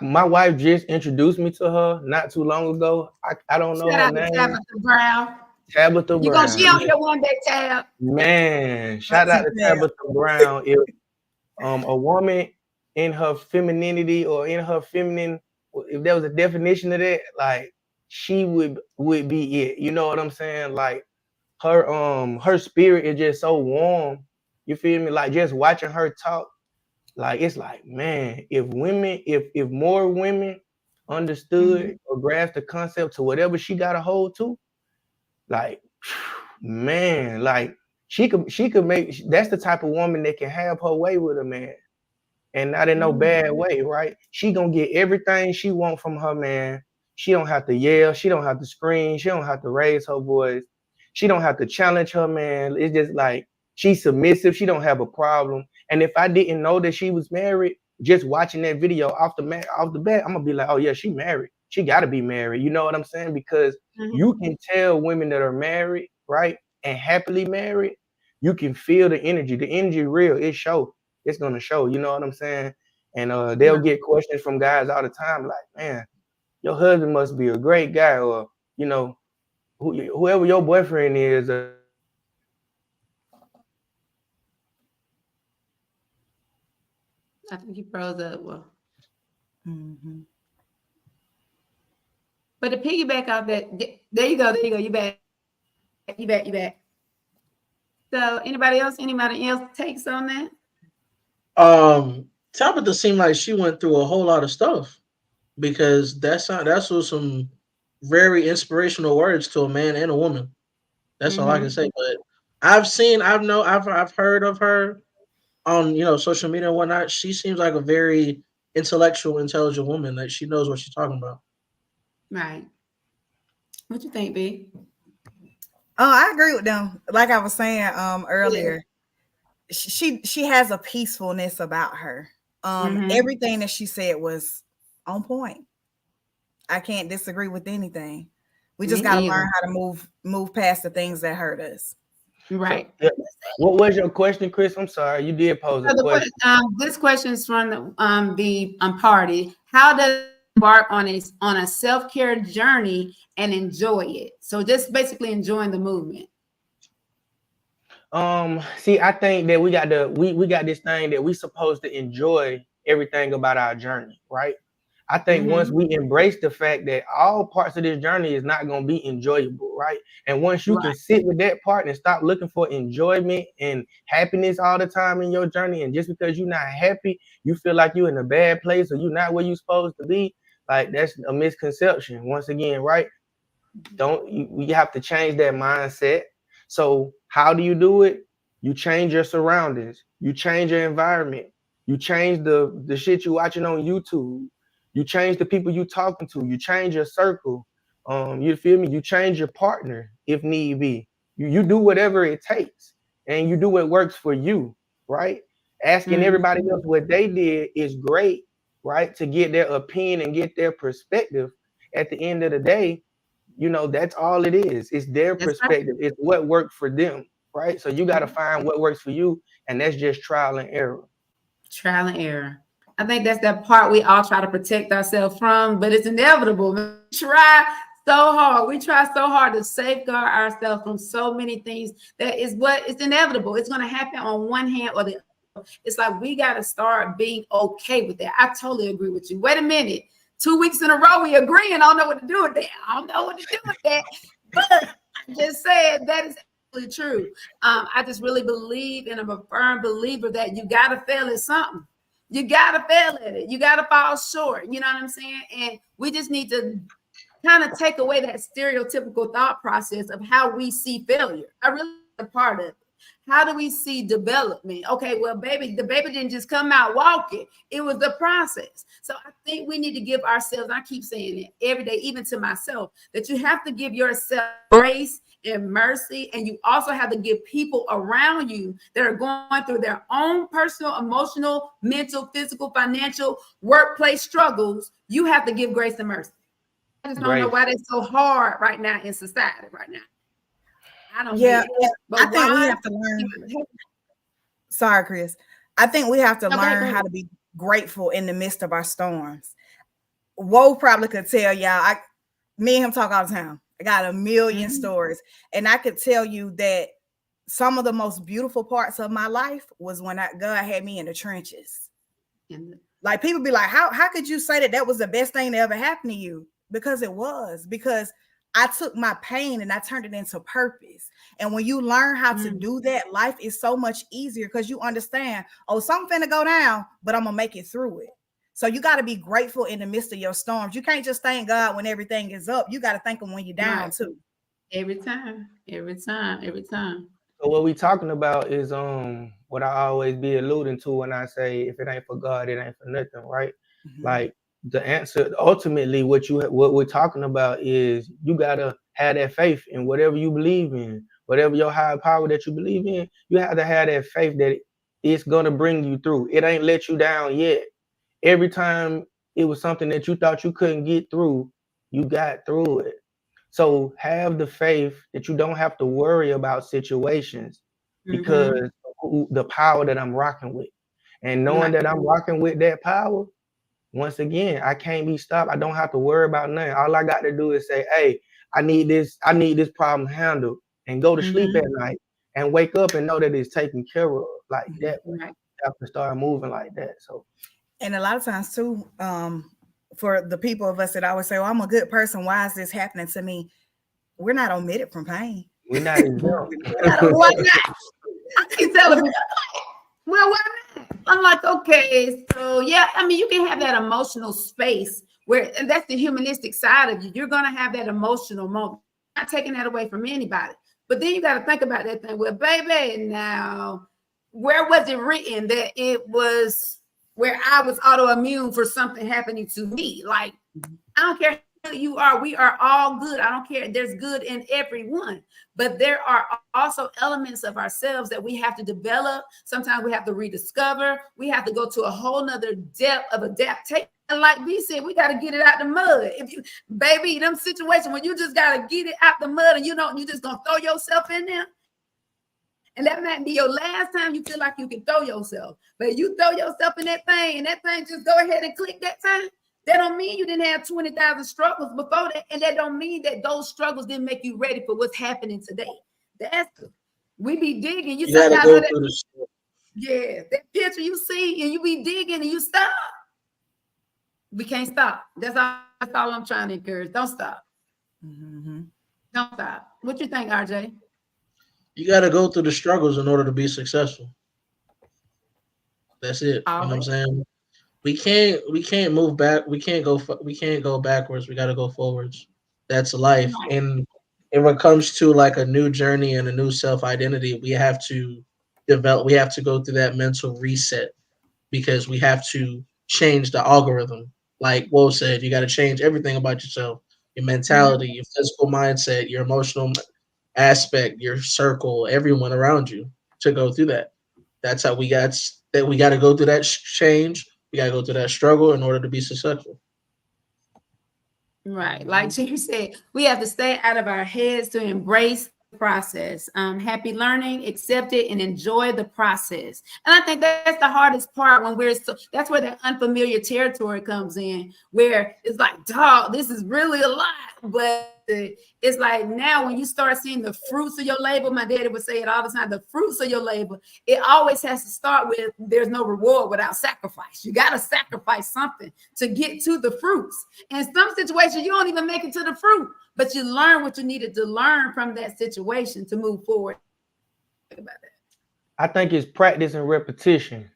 My wife just introduced me to her not too long ago. I don't know her name. Tabitha Brown. Tabitha You Brown. gonna be on here one day, Tab. Man, shout out to Tabitha Brown. If a woman in her femininity or in her feminine, if there was a definition of that, like she would be it. You know what I'm saying? Like her spirit is just so warm. You feel me? Like just watching her talk, like it's like, man, if more women understood or grasped the concept to whatever she got a hold to, like, man, like she could make. That's the type of woman that can have her way with a man, and not in no bad way, right? She gonna get everything she want from her man. She don't have to yell. She don't have to scream. She don't have to raise her voice. She don't have to challenge her man. It's just like she's submissive. She don't have a problem. And if I didn't know that she was married, just watching that video off the bat, I'm gonna be like, oh yeah, she married. She gotta be married. You know what I'm saying? Because you can tell women that are married, right, and happily married, you can feel the energy. The energy real. It shows. It's gonna show. You know what I'm saying? And they'll get questions from guys all the time, like, man, your husband must be a great guy, or you know, whoever your boyfriend is. I think he froze up. Well, but to piggyback off that, there you go. You back. So anybody else takes on that? Tabitha seemed like she went through a whole lot of stuff. because that's what some very inspirational words to a man and a woman. That's all I can say. But I've heard of her on social media and whatnot. She seems like a very intellectual, intelligent woman. That she knows what she's talking about. Right. What you think, B? Oh, I agree with them. Like I was saying earlier, she has a peacefulness about her. Everything that she said was on point. I can't disagree with anything. We just got to learn how to move past the things that hurt us. Right. So, what was your question, Chris? I'm sorry, you did pose a question. This question is from the party. How does embark on a self-care journey and enjoy it? So just basically enjoying the movement. See, I think that we got this thing that we supposed to enjoy everything about our journey, right? I think once we embrace the fact that all parts of this journey is not going to be enjoyable, right? And once you can sit with that part and stop looking for enjoyment and happiness all the time in your journey, and just because you're not happy, you feel like you're in a bad place or you're not where you're supposed to be, like that's a misconception. Once again, right? We have to change that mindset. So how do you do it? You change your surroundings, you change your environment, you change the shit you watching on YouTube, you change the people you talking to, you change your circle. You feel me? You change your partner if need be. You do whatever it takes, and you do what works for you, right? Asking everybody else what they did is great, right? To get their opinion and get their perspective. At the end of the day, that's all it is. It's their perspective. It's what worked for them, right? So you got to find what works for you, and that's just trial and error. Trial and error. I think that's that part we all try to protect ourselves from, but it's inevitable. We try so hard to safeguard ourselves from so many things that is what it's inevitable. It's going to happen on one hand or the other. It's like we got to start being okay with that. I totally agree with you. Wait a minute. 2 weeks in a row, we agreeing. I don't know what to do with that. I don't know what to do with that. But I just said that is absolutely true. I just really believe, and I'm a firm believer that you got to fail at something. You got to fail at it. You got to fall short. You know what I'm saying? And we just need to kind of take away that stereotypical thought process of how we see failure. I really a part of it. How do we see development? Okay, well, the baby didn't just come out walking. It was the process. So I think we need to give ourselves, I keep saying it every day, even to myself, that you have to give yourself grace and mercy. And you also have to give people around you that are going through their own personal, emotional, mental, physical, financial, workplace struggles. You have to give grace and mercy. I just don't know why that's so hard right now in society right now. I don't get it. But I think we have to learn. Sorry, Chris. I think we have to learn how to be grateful in the midst of our storms. Woe probably could tell y'all, me and him talk all the time. I got a million stories. And I could tell you that some of the most beautiful parts of my life was when God had me in the trenches. Like people be like, how could you say that was the best thing that ever happened to you? Because it was. Because I took my pain and I turned it into purpose. And when you learn how to do that, life is so much easier because you understand, something finna go down, but I'm gonna make it through it. So you got to be grateful in the midst of your storms. You can't just thank God when everything is up. You got to thank him when you're down too. Every time. So what we talking about is what I always be alluding to when I say if it ain't for God, it ain't for nothing, right? Like the answer ultimately what we're talking about is you gotta have that faith in whatever you believe in, whatever your higher power that you believe in. You have to have that faith that it's gonna bring you through. It ain't let you down yet. Every time it was something that you thought you couldn't get through, you got through it. So have the faith that you don't have to worry about situations because of the power that I'm rocking with. And knowing that I'm rocking with that power, once again, I can't be stopped. I don't have to worry about nothing. All I got to do is say, hey, I need this problem handled, and go to sleep at night and wake up and know that it's taken care of like that. I have to start moving like that. So, and a lot of times too, for the people of us that always say, I'm a good person, why is this happening to me? We're not omitted from pain. We're not exempt. Why not? I keep telling people, well, why not? I'm like, okay, so yeah, I mean, you can have that emotional space and that's the humanistic side of you. You're going to have that emotional moment. I'm not taking that away from anybody. But then you got to think about that thing. Well, baby, now, where was it written that it was where I was autoimmune for something happening to me? Like, I don't care who you are. We are all good. I don't care. There's good in everyone. But there are also elements of ourselves that we have to develop. Sometimes we have to rediscover. We have to go to a whole nother depth of adaptation. Like we said, we got to get it out the mud. If you, baby, them situations when you just got to get it out the mud and you just going to throw yourself in there. And that might be your last time you feel like you can throw yourself. But you throw yourself in that thing and that thing just go ahead and click that time. That don't mean you didn't have 20,000 struggles before that. And that don't mean that those struggles didn't make you ready for what's happening today. That's we be digging. You gotta sometimes go through the yeah, that picture you see and you be digging and you stop. We can't stop. That's all I'm trying to encourage. Don't stop. Don't stop. What you think, RJ? You got to go through the struggles in order to be successful. That's it. You know what I'm saying? We can't move back. We can't go backwards. We got to go forwards. That's life. And when it comes to like a new journey and a new self identity, we have to develop. We have to go through that mental reset because we have to change the algorithm. Like Will said, you got to change everything about yourself, your mentality, your physical mindset, your emotional aspect, your circle, everyone around you to go through that. That's how we got that. We got to go through that change. We got to go through that struggle in order to be successful. Right. Like Jerry said, we have to stay out of our heads to embrace the process. Happy learning, accept it, and enjoy the process. And I think that's the hardest part when that's where the unfamiliar territory comes in, where it's like, dog, this is really a lot. But it's like now when you start seeing the fruits of your labor, my daddy would say it all the time, the fruits of your labor, it always has to start with there's no reward without sacrifice. You got to sacrifice something to get to the fruits. And in some situations, you don't even make it to the fruit, but you learn what you needed to learn from that situation to move forward. Think about that. I think it's practice and repetition.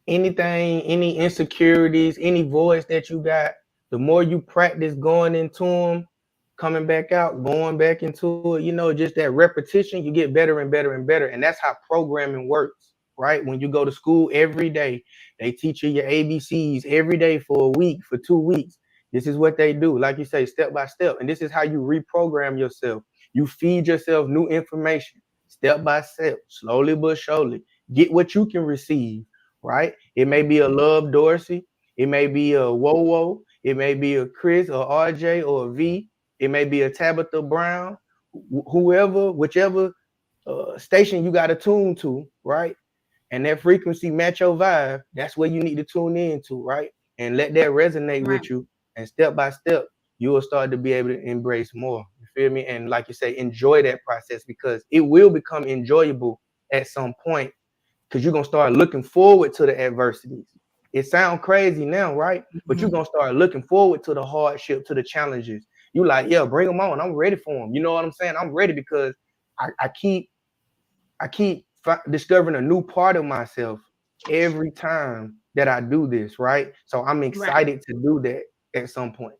Anything, any insecurities, any voice that you got, the more you practice going into them, coming back out, going back into it, just that repetition, you get better and better and better. And that's how programming works, right? When you go to school every day, they teach you your ABCs every day for a week, for 2 weeks. This is what they do, like you say, step by step. And this is how you reprogram yourself. You feed yourself new information, step by step, slowly but surely. Get what you can receive, right? It may be a Love Dorsey, it may be a Wowo, it may be a Chris or RJ or a V, it may be a Tabitha Brown, whoever, whichever station you got to tune to, right? And that frequency match your vibe. That's where you need to tune into, right? And let that resonate with you. And step by step, you will start to be able to embrace more. You feel me? And like you say, enjoy that process because it will become enjoyable at some point because you're going to start looking forward to the adversities. It sounds crazy now, right? But you're going to start looking forward to the hardship, to the challenges. You like, yeah, bring them on. I'm ready for them. You know what I'm saying? I'm ready because I keep discovering a new part of myself every time that I do this, right? So I'm excited to do that at some point.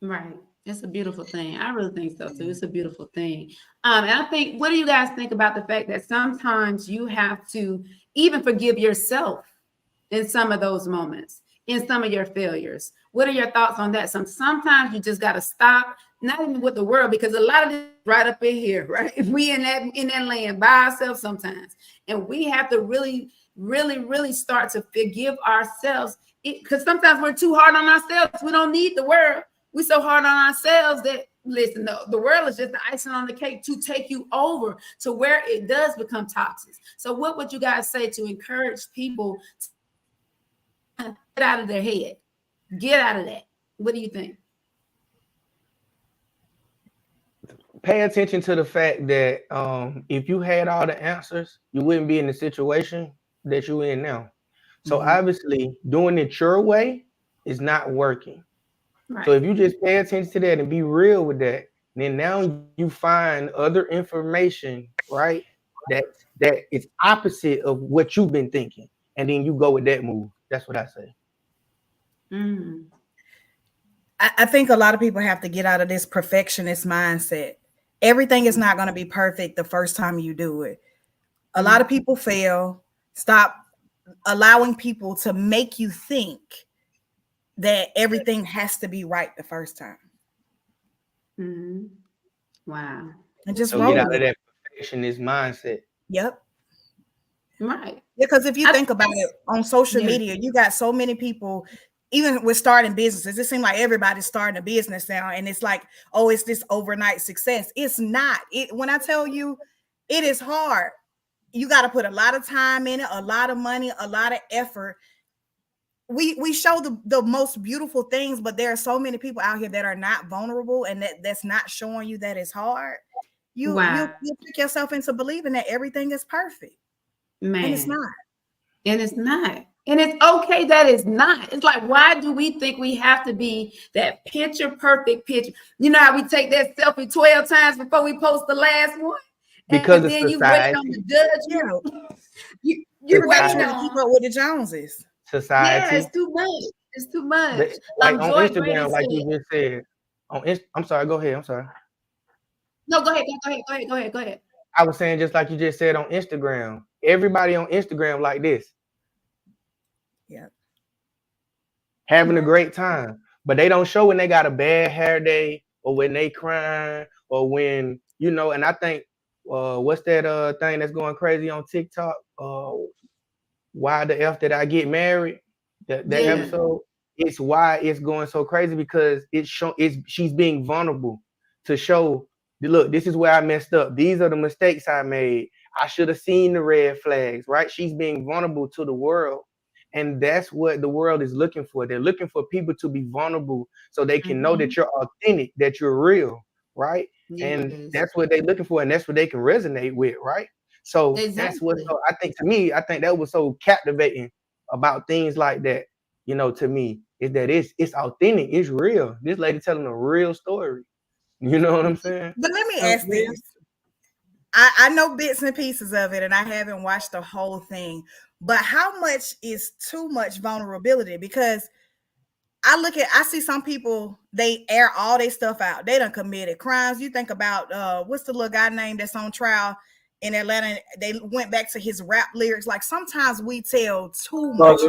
Right. It's a beautiful thing. I really think so too. It's a beautiful thing. And I think, what do you guys think about the fact that sometimes you have to even forgive yourself in some of those moments, in some of your failures? What are your thoughts on that? Sometimes you just got to stop, not even with the world, because a lot of this right up in here, right? If we in that land by ourselves sometimes, and we have to really, really, really start to forgive ourselves, because sometimes we're too hard on ourselves. We don't need the world. We're so hard on ourselves that, listen, the world is just the icing on the cake to take you over to where it does become toxic. So what would you guys say to encourage people to get out of their head? Get out of that. What do you think? Pay attention to the fact that if you had all the answers, you wouldn't be in the situation that you're in now. So obviously, doing it your way is not working. Right. So if you just pay attention to that and be real with that, then now you find other information, right? That is opposite of what you've been thinking, and then you go with that move. That's what I say. I think a lot of people have to get out of this perfectionist mindset. Everything is not going to be perfect the first time you do it. A lot of people fail. Stop allowing people to make you think that everything has to be right the first time. Mm-hmm. Wow. And just So roll get out with of it. that perfectionist mindset. Yep. Right. Because if you think about it, on social Yeah. media, you got so many people, even with starting businesses, it seems like everybody's starting a business now. And it's like, oh, it's this overnight success. It's not. When I tell you, it is hard. You got to put a lot of time in it, a lot of money, a lot of effort. We show the most beautiful things, but there are so many people out here that are not vulnerable, and that's not showing you that it's hard. You trick yourself into believing that everything is perfect. Man. And it's not. And it's not. And it's okay that it's not. It's like, why do we think we have to be that picture perfect picture? You know how we take that selfie 12 times before we post the last one? Because and of then you wait on society. the judgment. You're Everybody's waiting trying to keep on. up with the Joneses. Society. Yeah, it's too much. It's too much. Like on Joy Instagram, Brady like said, you just said. I'm sorry, go ahead. I'm sorry. no, go ahead. I was saying just like you just said on Instagram. Everybody on Instagram like this. Yeah. Having a great time. But they don't show when they got a bad hair day or when they crying or when, you know, and I think what's that thing that's going crazy on TikTok? Why the F did I get married? That episode, it's why it's going so crazy because she's being vulnerable to show, look, this is where I messed up. These are the mistakes I made. I should have seen the red flags, right? She's being vulnerable to the world. And that's what the world is looking for. They're looking for people to be vulnerable so they can know that you're authentic, that you're real, right? And that's what they're looking for, and that's what they can resonate with, right? So that's what I think to me, I think that was so captivating about things like that, you know, to me, is that it's authentic, it's real. This lady telling a real story. You know what I'm saying? But let me ask this. I know bits and pieces of it, and I haven't watched the whole thing. But how much is too much vulnerability? Because I see some people, they air all their stuff out. They done committed crimes. You think about what's the little guy name that's on trial in Atlanta? They went back to his rap lyrics. Like sometimes we tell too much.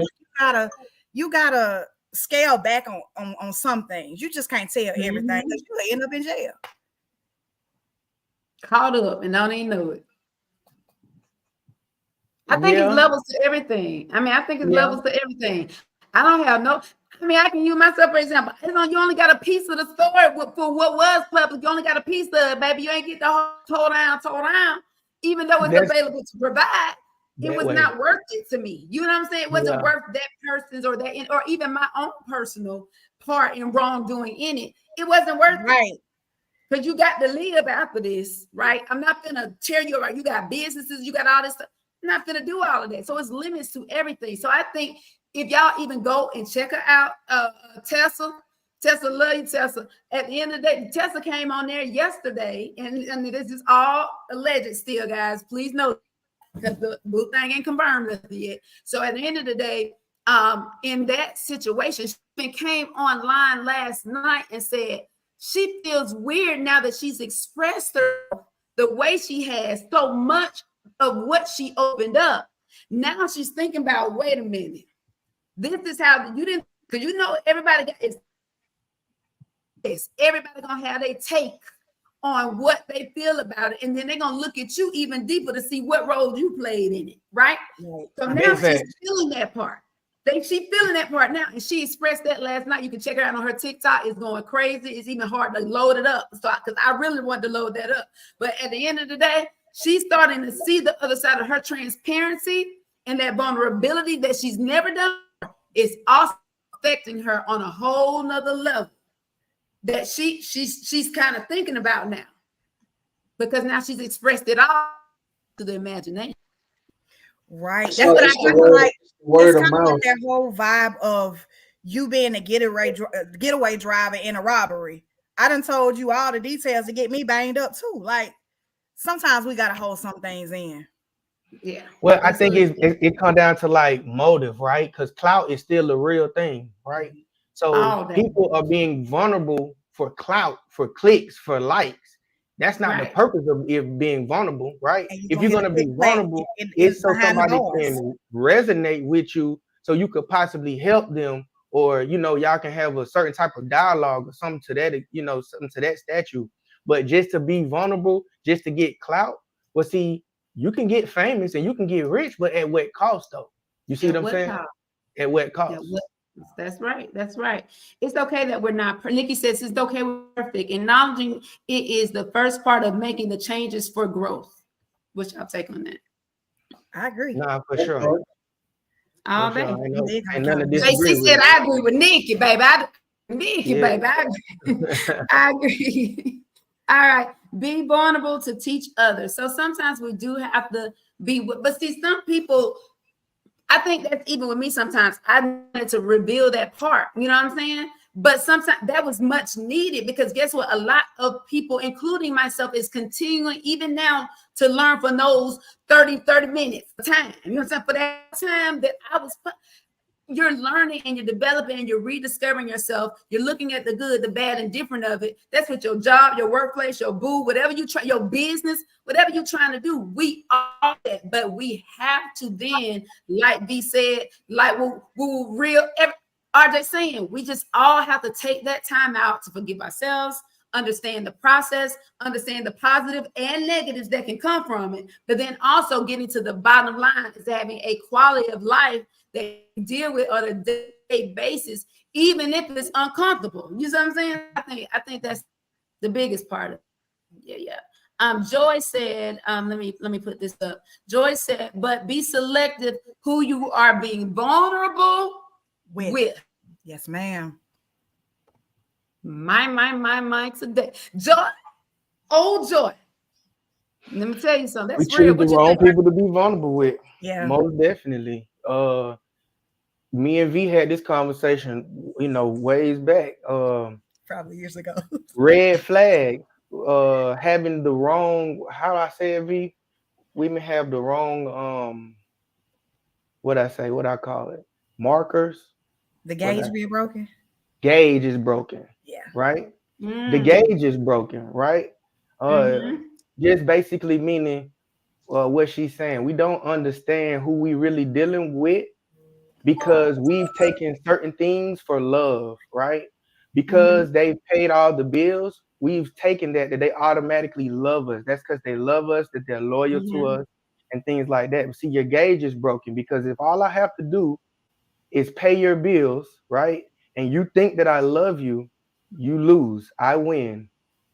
You gotta scale back on some things. You just can't tell everything because you end up in jail. Caught up and don't even know it. I think it's levels to everything. I mean, I think it's levels to everything. I don't have no. I mean, I can use myself for example. You only got a piece of the story for what was public. You only got a piece of it, baby. You ain't get the whole tore down. Even though it's available to provide, it was not worth it to me. You know what I'm saying? It wasn't worth that person's or even my own personal part in wrongdoing in it. It wasn't worth it. Because you got to live after this, right? I'm not gonna tear you right. You got businesses, you got all this stuff. I'm not gonna do all of that. So it's limits to everything. So I think if y'all even go and check her out, Tessa, love you, Tessa. At the end of the day, Tessa came on there yesterday, and this is all alleged still, guys. Please know, because the boo thing ain't confirmed yet. So at the end of the day, in that situation, she came online last night and said she feels weird now that she's expressed the way she has so much of what she opened up. Now she's thinking about, wait a minute, this is how you didn't, because you know everybody got everybody gonna have their take on what they feel about it, and then they're gonna look at you even deeper to see what role you played in it, right? So now she's feeling that part. She feeling that part now, and she expressed that last night. You can check her out on her TikTok. It's going crazy. It's even hard to load it up. So, because I really want to load that up, but at the end of the day, she's starting to see the other side of her transparency and that vulnerability that she's never done. Is also affecting her on a whole nother level that she's kind of thinking about now, because now she's expressed it all to the imagination. Right. That's what I feel like. It's kind of like that whole vibe of you being a getaway driver in a robbery. I done told you all the details to get me banged up too. Like sometimes we gotta hold some things in. Yeah. Well, I think it comes down to like motive, right? Because clout is still a real thing, right? So All day. people are being vulnerable for clout, for clicks, for likes. That's not the Right. purpose of it being vulnerable, right? And If gonna you're hear the gonna be click clack vulnerable, it's so behind the somebody doors. can resonate with you, so you could possibly help them, or y'all can have a certain type of dialogue or something to that, something to that statue. But just to be vulnerable, just to get clout, well, see, you can get famous and you can get rich, but at what cost though? You see At what I'm what saying? cost? At what At cost? what? That's right. That's right. It's okay that we're not. Nikki says it's okay we're perfect. Acknowledging it is the first part of making the changes for growth. Which I'll take on that. I agree. Nah, for sure. All For sure. day. Ain't nothing to JC disagree said, with. I agree with Nikki, baby. Yeah. Baby. I agree. All right. Be vulnerable to teach others. So sometimes we do have to be, but see, some people, I think that's even with me sometimes. I wanted to reveal that part. You know what I'm saying? But sometimes that was much needed, because guess what? A lot of people, including myself, is continuing even now to learn from those 30 minutes of time. You know what I'm saying? For that time that I was, you're learning and you're developing and you're rediscovering yourself. You're looking at the good, the bad, and different of it. That's what your job, your workplace, your boo, whatever you try, your business, whatever you're trying to do. We are that, but we have to then, like B said, like RJ saying, we just all have to take that time out to forgive ourselves, understand the process, understand the positive and negatives that can come from it, but then also getting to the bottom line is having a quality of life that you deal with on a day basis, even if it's uncomfortable. You know what I'm saying? I think that's the biggest part of it. Yeah. Joy said, let me put this up. Joy said, but be selective who you are being vulnerable with. Yes, ma'am. My today. Joy, oh Joy. Let me tell you something. We That's real. choose the What you wrong think? people to be vulnerable with. Yeah. Most definitely. Me and V had this conversation, ways back. Probably years ago. Red flag. Having the wrong, how do I say it, V? Women have the wrong, what I call it, markers. The gauge being broken. Gauge is broken. Yeah. Right. The gauge is broken. Right. Just basically meaning what she's saying. We don't understand who we really dealing with, because we've taken certain things for love, right? Because they paid all the bills, we've taken that they automatically love us. That's because they love us, that they're loyal to us, and things like that. But see, your gauge is broken, because if all I have to do is pay your bills, right? And you think that I love you, you lose. I win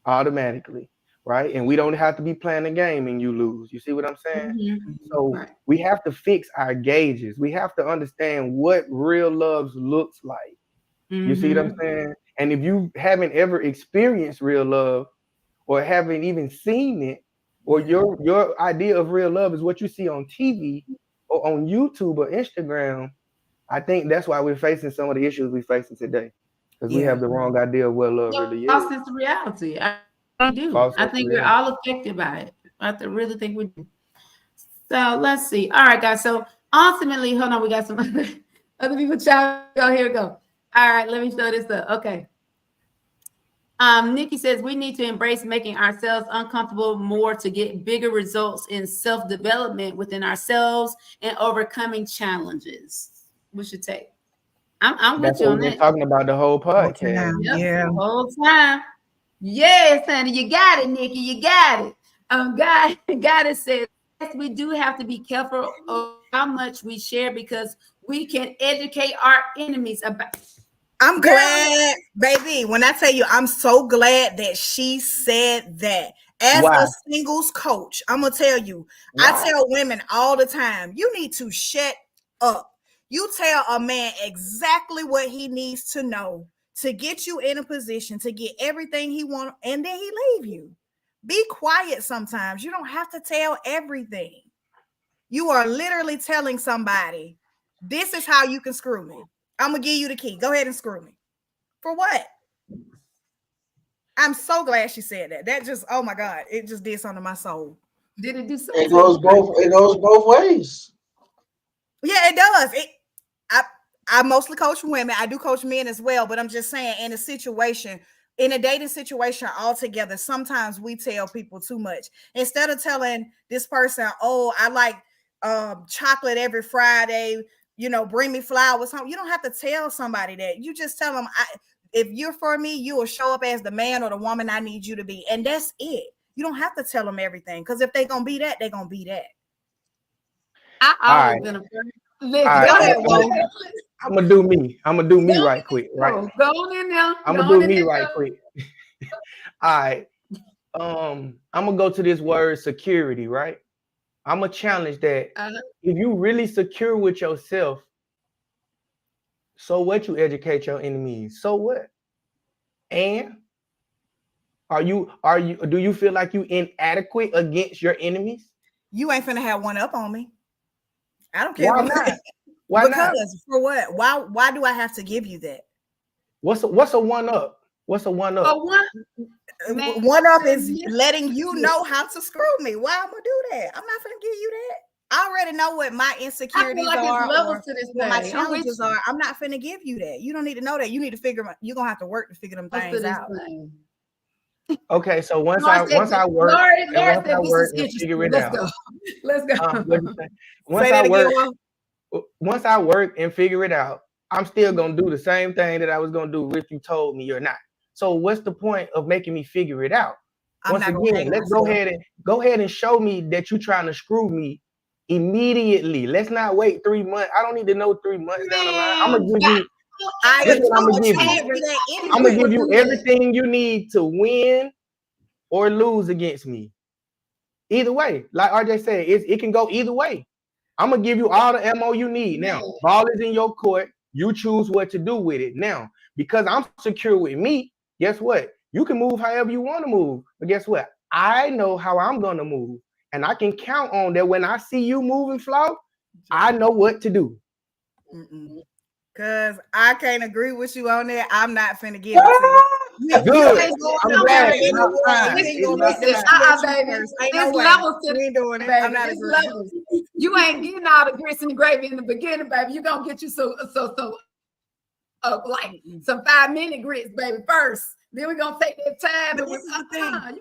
automatically, right? And we don't have to be playing a game and you lose. You see what I'm saying? So we have to fix our gauges. We have to understand what real love looks like. You see what I'm saying? And if you haven't ever experienced real love, or haven't even seen it, or your idea of real love is what you see on TV or on YouTube or Instagram, I think that's why we're facing some of the issues we're facing today, because we have the wrong idea of what love really is. False sense of reality. I do. I think we're all affected by it. I really think we do. So let's see. All right, guys. So ultimately, hold on, we got some other people chat. Oh, here we go. All right, let me show this up. Okay. Nikki says we need to embrace making ourselves uncomfortable more to get bigger results in self-development within ourselves and overcoming challenges. What's your take? I'm with you on that. We've been talking about the whole podcast. The whole time. Yes, honey, you got it, Nikki. You got it. God has said, yes, we do have to be careful of how much we share, because we can educate our enemies about. I'm glad, baby. When I tell you, I'm so glad that she said that. As a singles coach, I'm gonna tell you, I tell women all the time, you need to shut up. You tell a man exactly what he needs to know to get you in a position to get everything he wants, and then he leave you. Be quiet sometimes. You don't have to tell everything. You are literally telling somebody, this is how you can screw me. I'm gonna give you the key. Go ahead and screw me. For what? I'm so glad she said that. That just, oh my God, it just did something to my soul. Did it do something? It goes both ways. Yeah, it does. I mostly coach women. I do coach men as well, but I'm just saying in a dating situation altogether, sometimes we tell people too much. Instead of telling this person, oh, I like chocolate every Friday, bring me flowers home. You don't have to tell somebody that. You just tell them, if you're for me, you will show up as the man or the woman I need you to be. And that's it. You don't have to tell them everything, because if they're going to be that, they're going to be that. I always been a friend. Listen, I'm gonna do me. I'm gonna do me right quick. Right. Go on in there. I'm gonna do me right quick. All right. I'm gonna go to this word security. Right. I'm gonna challenge that. If you really secure with yourself, so what? You educate your enemies. So what? And do you feel like you inadequate against your enemies? You ain't finna have one up on me. I don't care. Why not? Why because not? For what? Why do I have to give you that? What's a one up? What's a one up? One up is letting you know how to screw me. Why I'm gonna do that? I'm not gonna give you that. I already know what my insecurities are, levels to this what my challenges are. I'm not finna give you that. You don't need to know that. You need to figure. You're gonna have to work to figure them things out. Okay, so once I work and figure it out. Let's go. Once I work and figure it out, I'm still gonna do the same thing that I was gonna do if you told me or not. So what's the point of making me figure it out? Once again, let's go ahead and show me that you're trying to screw me immediately. Let's not wait 3 months. I don't need to know 3 months down the line. I'm gonna give you. I'm gonna give you everything you need to win or lose against me. Either way, like RJ said, it can go either way. I'm gonna give you all the ammo you need. Now, ball is in your court. You choose what to do with it. Now, because I'm secure with me, guess what? You can move however you want to move. But guess what? I know how I'm gonna move, and I can count on that. When I see you moving, Flo, I know what to do. Because I can't agree with you on that. I'm not finna give it to you. Good. I'm glad. You ain't getting all the grits and gravy in the beginning, baby. You're gonna get you some 5-minute grits, baby, first. Then we're gonna take that time.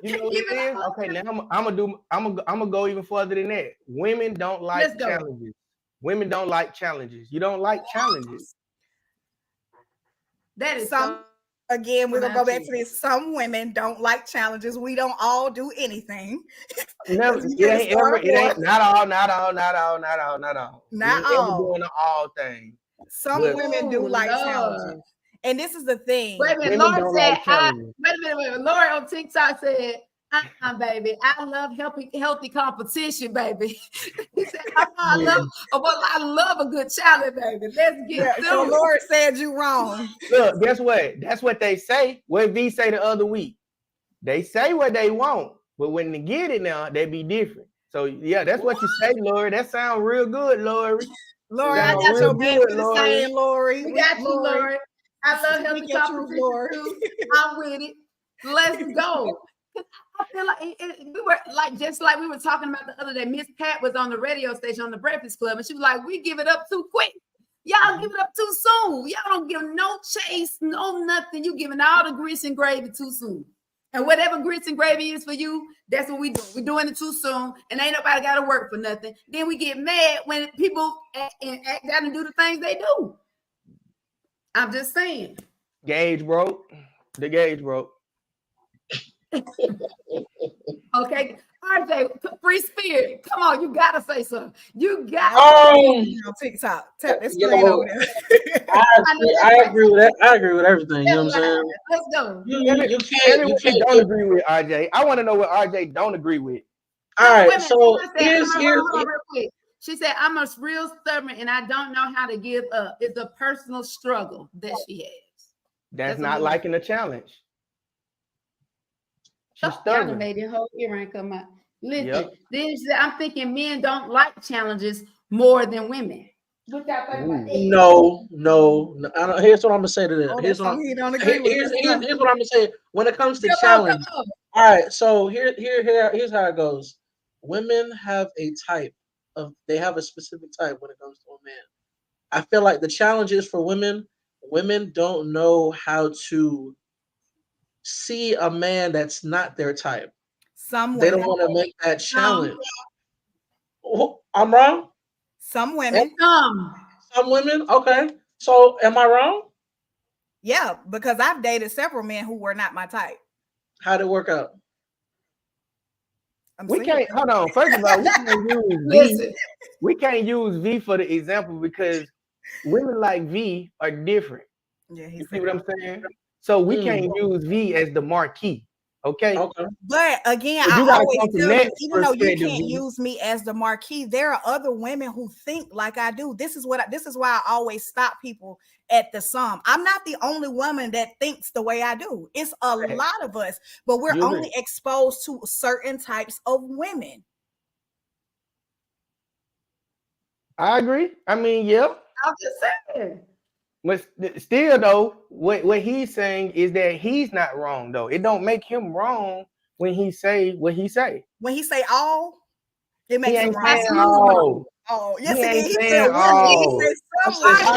You know what it is? Okay, now I'm gonna go even further than that. Women don't like challenges. Women don't like challenges. You don't like challenges. That is again, we're gonna go back to this. Some women don't like challenges. We don't all do anything. Never. It ain't not all. Not all. Doing the all thing. Some women do like challenges. And this is the thing. Wait a minute, Lord said, wait. Lord on TikTok said, baby, I love healthy competition, baby. He said, I love a good challenge, baby. Let's get through. So Lord said you wrong. Look, guess what? That's what they say. What V say the other week? They say what they want, but when they get it now, they be different. So yeah, that's what you say, Lori. That sounds real good, Lori. Lori, I got your baby the same, Lori. We got you, Lori. I love healthy competition too. I'm with it. Let's go. I feel like we were just like we were talking about the other day. Miss Pat was on the radio station on the Breakfast Club, and she was like, "We give it up too quick. Y'all give it up too soon. Y'all don't give no chase, no nothing. You giving all the grits and gravy too soon. And whatever grits and gravy is for you, that's what we do. We're doing it too soon, and ain't nobody got to work for nothing. Then we get mad when people act out and do the things they do. I'm just saying. Gauge broke. The gauge broke. Okay, RJ, free spirit. Come on, you gotta say something. You got on TikTok. Tap this screen over there. I agree with that. I agree with everything. You know what I'm saying? Let's go. You can't don't agree with RJ. I want to know what RJ don't agree with. All right, so here's she said, I'm a real stubborn and I don't know how to give up. It's a personal struggle that she has. That's not liking a challenge. She's stubborn. Made your whole earring come out. Listen, then she said, I'm thinking men don't like challenges more than women. No. I don't, here's what I'm gonna say to that. Here's what I'm gonna say. When it comes to challenge, all right. So here's how it goes. Women have a type of. They have a specific type when it comes to a man. I feel like the challenge is for women don't know how to see a man that's not their type. Some They don't women, want to make that challenge. Oh, I'm wrong? some women, Some women? Okay. So am I wrong? yeah, because I've dated several men who were not my type. How'd it work out? I'm We single. can't hold on. First of all, we can't use V. Listen, We can't use V for the example because women like V are different. Yeah, You see what I'm saying? So we can't use V as the marquee. Okay. Okay. But again, So you I gotta always come from tell you, that even though you perspective, can't V. use me as the marquee, there are other women who think like I do. This is why I always stop people at the sum. I'm not the only woman that thinks the way I do. It's a lot of us, but we're only exposed to certain types of women. I agree. I mean, yeah. I'm just saying. But still, though, what he's saying is that he's not wrong, though. It don't make him wrong when he say what he say. When he say all, it He makes him ain't wrong. saying Absolutely all. Oh, yes, He it ain't is. He saying said women. all. He said I some said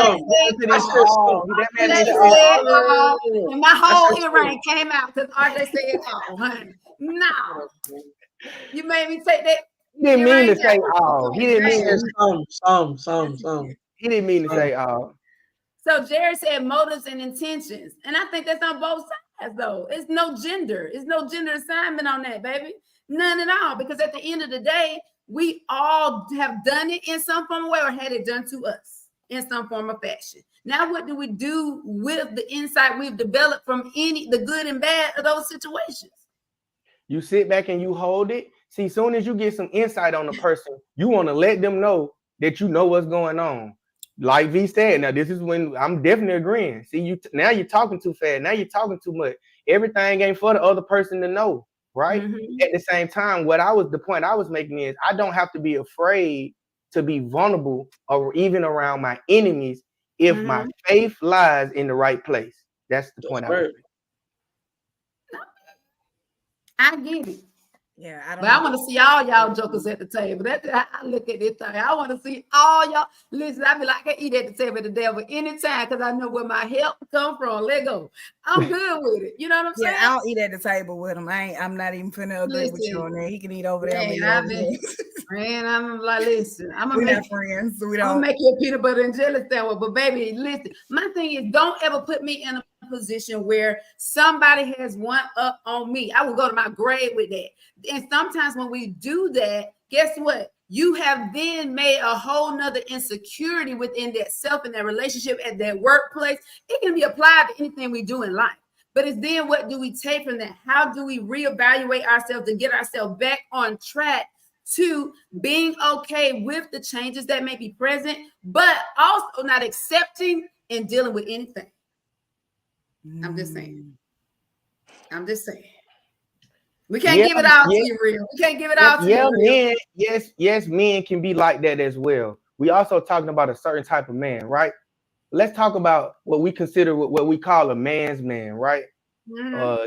women. some. I said some. That man RJ ain't said saying all. all, and my I whole said earring came out because RJ said all, honey. No, you made me take that. He didn't mean to earring say out. all. He didn't I mean said to. some. He didn't mean to say all. So Jared said motives and intentions, and I think that's on both sides. Though it's no gender, it's no gender assignment on that, baby, none at all. Because at the end of the day, we all have done it in some form of way or had it done to us in some form of fashion. Now, what do we do with the insight we've developed from the good and bad of those situations? You sit back and you hold it. See, soon as you get some insight on a person, you want to let them know that you know what's going on. Like V said, now this is when I'm definitely agreeing. See, now you're talking too fast. Now you're talking too much. Everything ain't for the other person to know, right? At the same time, the point I was making is I don't have to be afraid to be vulnerable or even around my enemies if my faith lies in the right place. That's the point I was making. I get it. Yeah, I don't. But I want to see all y'all jokers at the table. That's how I look at this thing. I want to see all y'all. Listen, I be like, I can eat at the table of the devil anytime because I know where my help come from. Let go. I'm good with it. You know what I'm saying? Yeah, I don't eat at the table with him. I'm not even finna agree with you on that. He can eat over there. Man, I'm like, listen, we're not friends. We don't. I'm gonna make you a peanut butter and jelly sandwich. But baby, listen, my thing is, don't ever put me in a position where somebody has one up on me. I will go to my grave with that. And sometimes when we do that, guess what? You have then made a whole nother insecurity within that self and that relationship at that workplace. It can be applied to anything we do in life. But it's then what do we take from that? How do we reevaluate ourselves and get ourselves back on track to being okay with the changes that may be present, but also not accepting and dealing with anything? I'm just saying. We can't give it all to you, real. We can't give it all to you, real. Yes, men can be like that as well. We also talking about a certain type of man, right? Let's talk about what we consider what we call a man's man, right?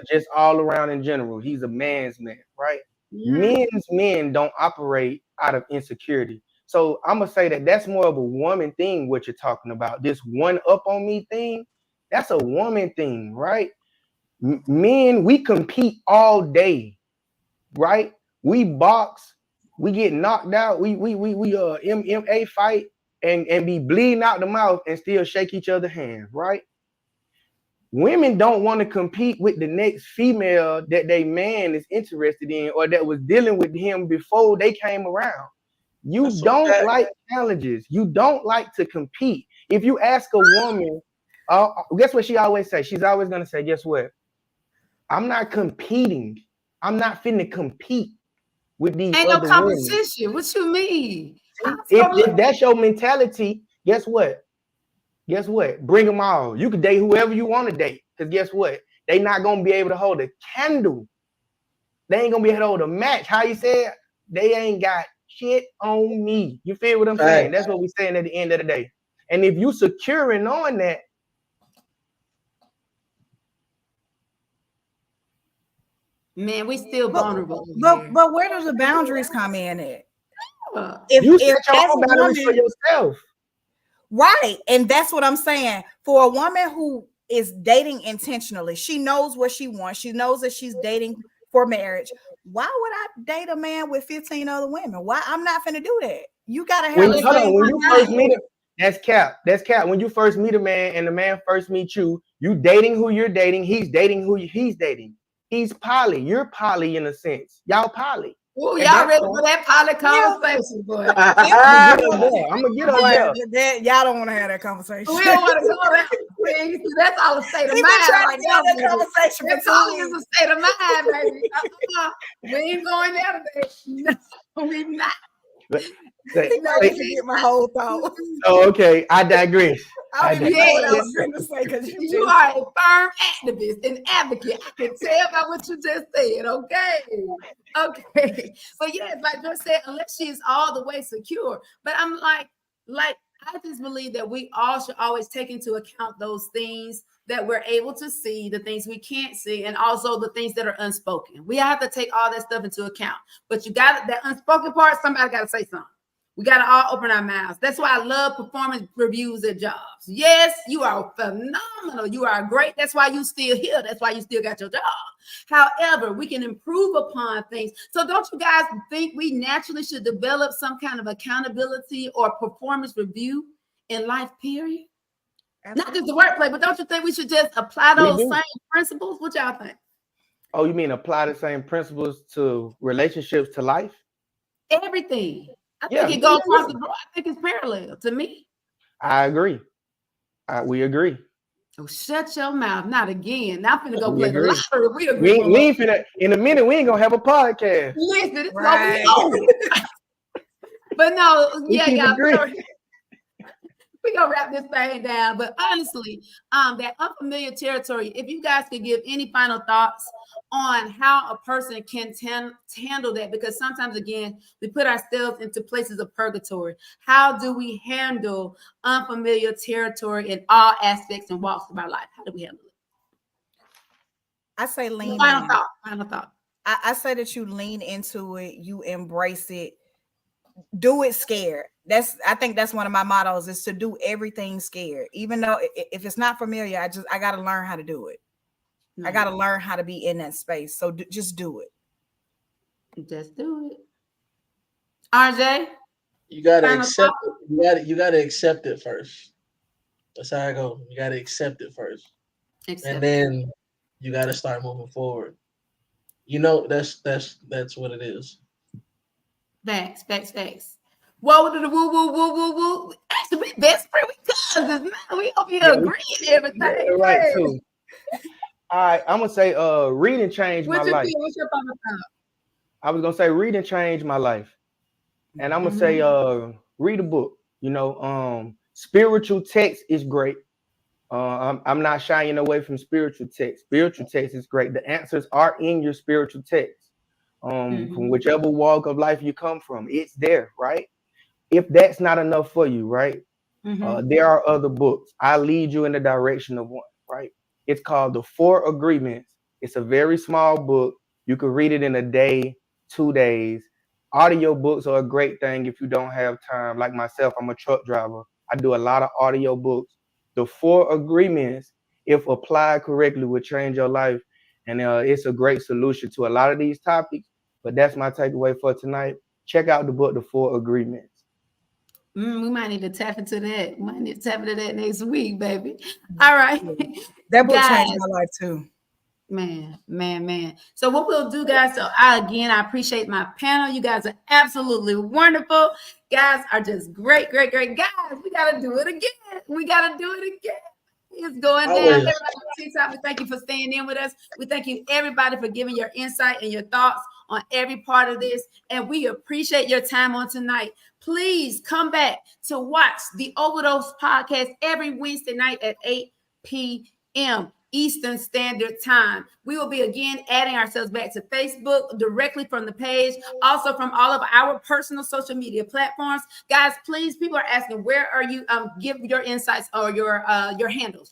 Just all around in general, he's a man's man, right? Men's men don't operate out of insecurity. So I'm gonna say that that's more of a woman thing. What you're talking about, this one up on me thing, that's a woman thing, right? Men, we compete all day, right? We box, we get knocked out, we MMA fight and be bleeding out the mouth and still shake each other's hands, right? Women don't want to compete with the next female that they man is interested in or that was dealing with him before they came around. You don't like challenges. You don't like to compete. If you ask a woman, guess what she always say? She's always going to say, guess what? I'm not competing. I'm not finna compete with these Ain't other no competition. Women. What you mean? If that's your mentality, guess what? Guess what? Bring them all. You can date whoever you want to date. Because guess what? They not going to be able to hold a candle. They ain't going to be able to hold a match. How you said? They ain't got shit on me. You feel what I'm saying? That's what we're saying at the end of the day. And if you securing on that, man, we still vulnerable. But where do the boundaries come in at? You set your own boundaries for yourself. Right. And that's what I'm saying. For a woman who is dating intentionally, she knows what she wants. She knows that she's dating for marriage. Why would I date a man with 15 other women? Why? I'm not finna do that. You gotta have When a hold on, when you first certain meet him, that's cap. That's cap. When you first meet a man and the man first meets you, you dating who you're dating. He's dating who he's dating. He's poly. You're poly in a sense. Y'all poly. Ooh, At y'all that ready point, for that poly conversation, boy? I'm gonna get on there. I'm gonna get on there. Y'all don't want to have that conversation. We don't want to go there. See, that's all a state of He mind been trying right to now, have that baby. conversation for That's 2 all weeks. is a state of mind, baby. We ain't going there today. No, we not. He No, might we forget my whole thought. Oh, okay. I digress. I don't even know what I Yes. was going to say because you You just are a firm activist and advocate. I can tell by what you just said. Okay. But yes, like Joy said, unless she's all the way secure. But I'm like I just believe that we all should always take into account those things that we're able to see, the things we can't see, and also the things that are unspoken. We have to take all that stuff into account. But you got that unspoken part, somebody got to say something. We got to all open our mouths. That's why I love performance reviews at jobs. Yes, you are phenomenal. You are great. That's why you still here. That's why you still got your job. However, we can improve upon things. So don't you guys think we naturally should develop some kind of accountability or performance review in life, period? Not just the workplace, but don't you think we should just apply We those do. same principles? What y'all think? Oh, you mean apply the same principles to relationships to life? Everything. I think Yeah, it goes across the board. I think it's parallel to me. I agree. We agree. Oh, shut your mouth. Not again. Now I'm finna go We play the agree. lottery. We agree. We ain't finna in a minute. We ain't gonna have a podcast. Listen, this is Right. what we on. But no, We yeah, keep y'all. agreeing. We gonna wrap this thing down. But honestly, that unfamiliar territory, if you guys could give any final thoughts on how a person can handle that, because sometimes again we put ourselves into places of purgatory. How do we handle unfamiliar territory in all aspects and walks of our life? How do we handle it? I say lean Final in. thought. Final thought. I say that you lean into it, you embrace it, do it scared. I think that's one of my mottos is to do everything scared. Even though if it's not familiar, I got to learn how to do it. I got to learn how to be in that space. So just do it. Just do it. RJ, You gotta Final accept it. You gotta accept it first. That's how I go. You gotta accept it first. And then you gotta start moving forward. You know, that's what it is. Facts. Whoa, woo. Actually, we best friend, we cousins. Man, we over here agreeing everything. You're right too. All right, I'm gonna say reading changed my life. What's your final thought? I was gonna say reading changed my life. And I'm gonna say read a book. You know, spiritual text is great. I'm not shying away from spiritual text. Spiritual text is great. The answers are in your spiritual text. From whichever walk of life you come from, it's there, right? If that's not enough for you, right? There are other books. I lead you in the direction of one, right? It's called The Four Agreements. It's a very small book. You can read it in a day, 2 days. Audio books are a great thing if you don't have time. Like myself, I'm a truck driver. I do a lot of audio books. The Four Agreements, if applied correctly, will change your life. And it's a great solution to a lot of these topics. But that's my takeaway for tonight. Check out the book, The Four Agreements. We might need to tap into that. We might need to tap into that next week, baby. All right. That book Guys, changed my life too. Man. So what we'll do, guys, I appreciate my panel. You guys are absolutely wonderful. Guys are just great. Guys, we got to do it again. It's going down. Everybody on TikTok, we thank you for staying in with us. We thank you, everybody, for giving your insight and your thoughts on every part of this. And we appreciate your time on tonight. Please come back to watch the Overdose podcast every Wednesday night at 8 p.m. Eastern Standard Time. We will be again adding ourselves back to Facebook directly from the page, also from all of our personal social media platforms. Guys, please, people are asking, where are you? Give your insights or your handles.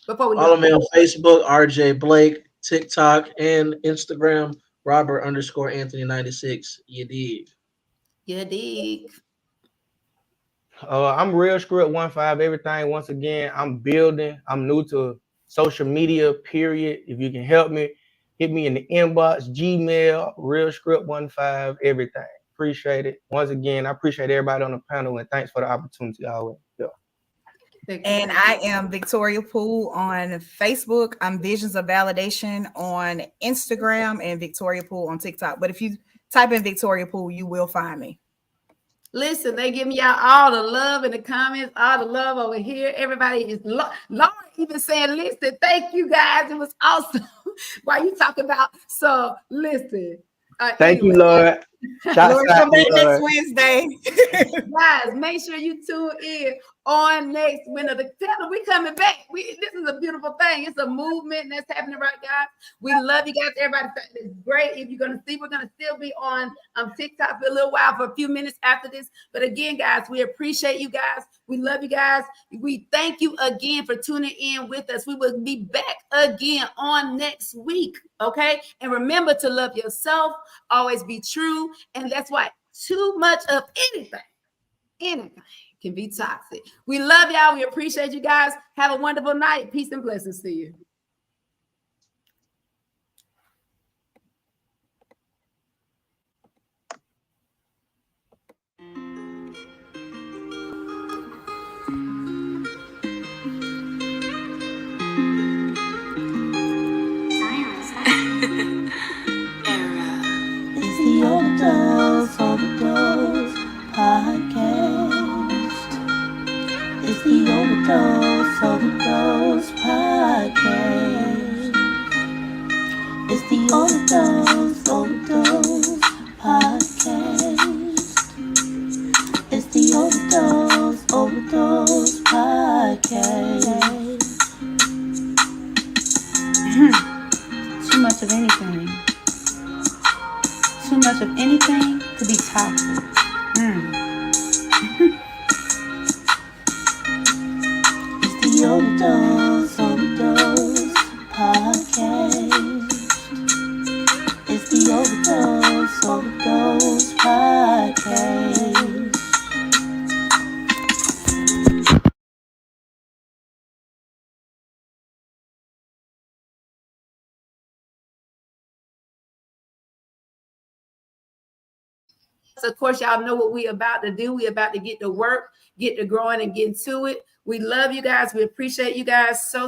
Before we Follow me on Facebook, RJ Blake, TikTok, and Instagram, Robert_Anthony96. You dig? I'm Real Script 15 everything. Once again, I'm building. I'm new to social media, period. If you can help me, hit me in the inbox, Gmail, Real Script 15 everything. Appreciate it. Once again, I appreciate everybody on the panel and thanks for the opportunity always. Yeah. And I am Victoria Poole on Facebook. I'm Visions of Validation on Instagram and Victoria Poole on TikTok. But if you type in Victoria Poole, you will find me. Listen, they giving y'all all the love in the comments, all the love over here. Everybody is Lauren even saying, listen, thank you guys. It was awesome. While you talking about, so listen. Thank you, Lord. Lord, come back next Wednesday. Guys, make sure you tune in on next winter. The panel, we coming back. This is a beautiful thing. It's a movement that's happening right, guys. We love you guys. Everybody, it's great. If you're gonna see, we're gonna still be on TikTok for a little while, for a few minutes after this. But again, guys, we appreciate you guys. We love you guys. We thank you again for tuning in with us. We will be back again on next week. Okay, and remember to love yourself. Always be true, and that's why too much of anything can be toxic. We love y'all. We appreciate you guys. Have a wonderful night. Peace and blessings to you. It's the Overdose Podcast. It's the Overdose Podcast. It's the Overdose Podcast. It's the Overdose Podcast. Too much of anything. Too much of anything could be toxic. It's the Overdose Podcast. It's the Overdose Podcast. Of course, y'all know what we about to do. We about to get to work, get to growing and get to it. We love you guys. We appreciate you guys so